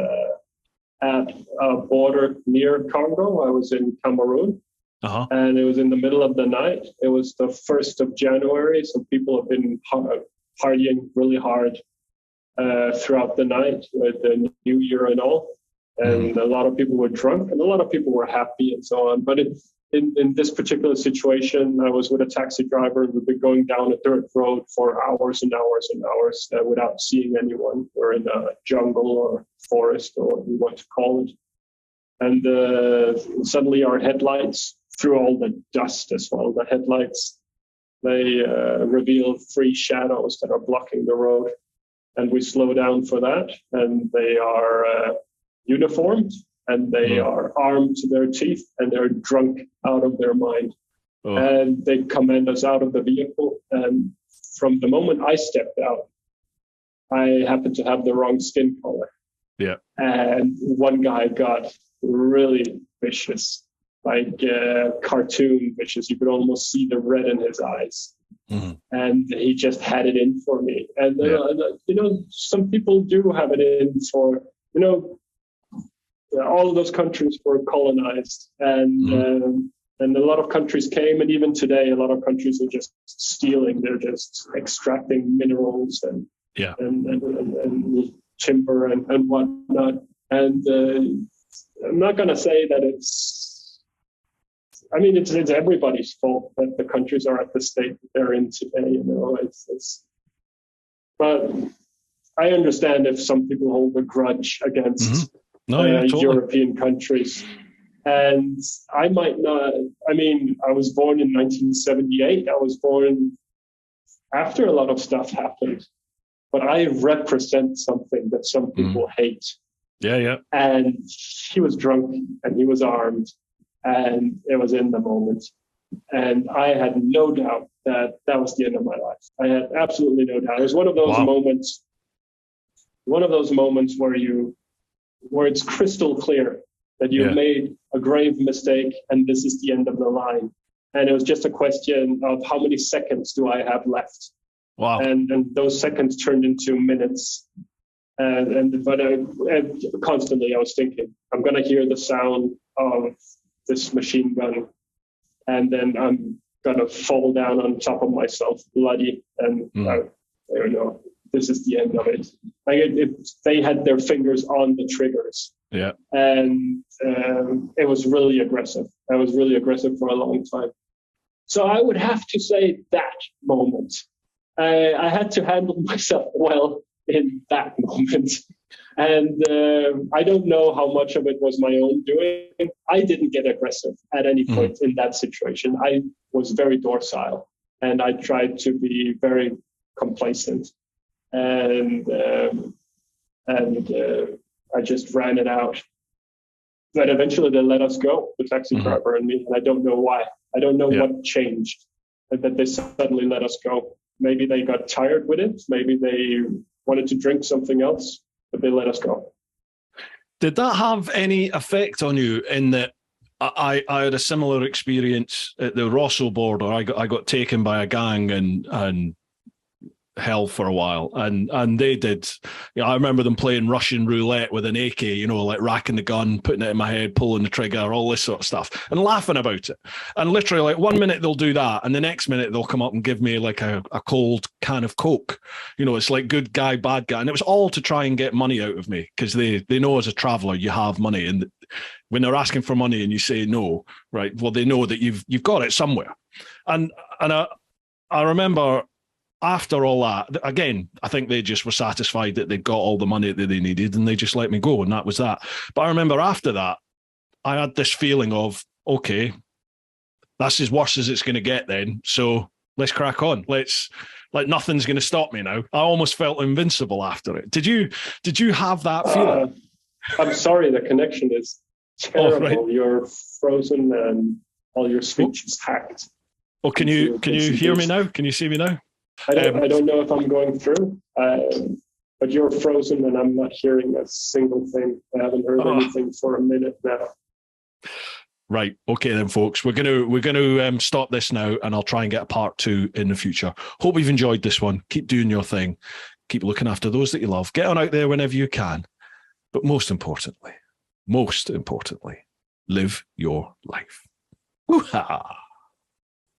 at a border near Congo. I was in Cameroon, and it was in the middle of the night. It was the 1st of January, so people have been partying really hard throughout the night with the New Year and all. And a lot of people were drunk and a lot of people were happy and so on. But in this particular situation, I was with a taxi driver. We've been going down a dirt road for hours and hours and hours without seeing anyone. We're in a jungle or forest or what we want to call it. And suddenly our headlights, through all the dust as well, the headlights, they reveal 3 shadows that are blocking the road. And we slow down for that. And they are uniformed, and they are armed to their teeth, and they're drunk out of their mind. And they command us out of the vehicle. And from the moment I stepped out, I happened to have the wrong skin color. Yeah. And one guy got really vicious, like cartoon vicious. You could almost see the red in his eyes. Mm-hmm. And he just had it in for me. And, some people do have it in for, all of those countries were colonized. And and a lot of countries came. And even today, a lot of countries are just stealing. They're just extracting minerals and timber and whatnot. And I'm not going to say that it's everybody's fault that the countries are at the state that they're in today. But I understand if some people hold a grudge against totally. European countries. And I might not, I was born in 1978. I was born after a lot of stuff happened. But I represent something that some people hate. Yeah. And he was drunk and he was armed and it was in the moment. And I had no doubt that was the end of my life. I had absolutely no doubt. It was one of those moments where it's crystal clear that you made a grave mistake and this is the end of the line. And it was just a question of how many seconds do I have left? Wow. And those seconds turned into minutes. But constantly I was thinking, I'm going to hear the sound of this machine gun and then I'm going to fall down on top of myself bloody. And I don't know, this is the end of it. They had their fingers on the triggers. Yeah. And it was really aggressive. I was really aggressive for a long time. So I would have to say that moment. I had to handle myself well in that moment. And I don't know how much of it was my own doing. I didn't get aggressive at any point in that situation. I was very docile and I tried to be very complacent. And I just ran it out. But eventually they let us go, the taxi driver and me. And I don't know why. I don't know what changed that they suddenly let us go. Maybe they got tired with it. Maybe they wanted to drink something else, but they let us go. Did that have any effect on you in that I had a similar experience at the Rosso border? I got taken by a gang and hell for a while, and they did. I remember them playing Russian roulette with an AK, like racking the gun, putting it in my head, pulling the trigger, all this sort of stuff, and laughing about it. And literally, like 1 minute they'll do that, and the next minute they'll come up and give me like a cold can of Coke. It's like good guy, bad guy, and it was all to try and get money out of me because they know as a traveller you have money, and when they're asking for money and you say no, right? Well, they know that you've got it somewhere, and I remember. After all that, again, I think they just were satisfied that they'd got all the money that they needed and they just let me go, and that was that. But I remember after that, I had this feeling of, okay, that's as worse as it's going to get then, so let's crack on. Nothing's going to stop me now. I almost felt invincible after it. Did you have that feeling? I'm sorry, the connection is terrible. Oh, right. You're frozen and all your speech is hacked. Oh, can you hear me now? Can you see me now? I don't know if I'm going through, but you're frozen and I'm not hearing a single thing. I haven't heard anything for a minute now. Right. Okay then, folks. We're gonna stop this now, and I'll try and get a part 2 in the future. Hope you've enjoyed this one. Keep doing your thing. Keep looking after those that you love. Get on out there whenever you can. But most importantly, live your life. Woo-ha!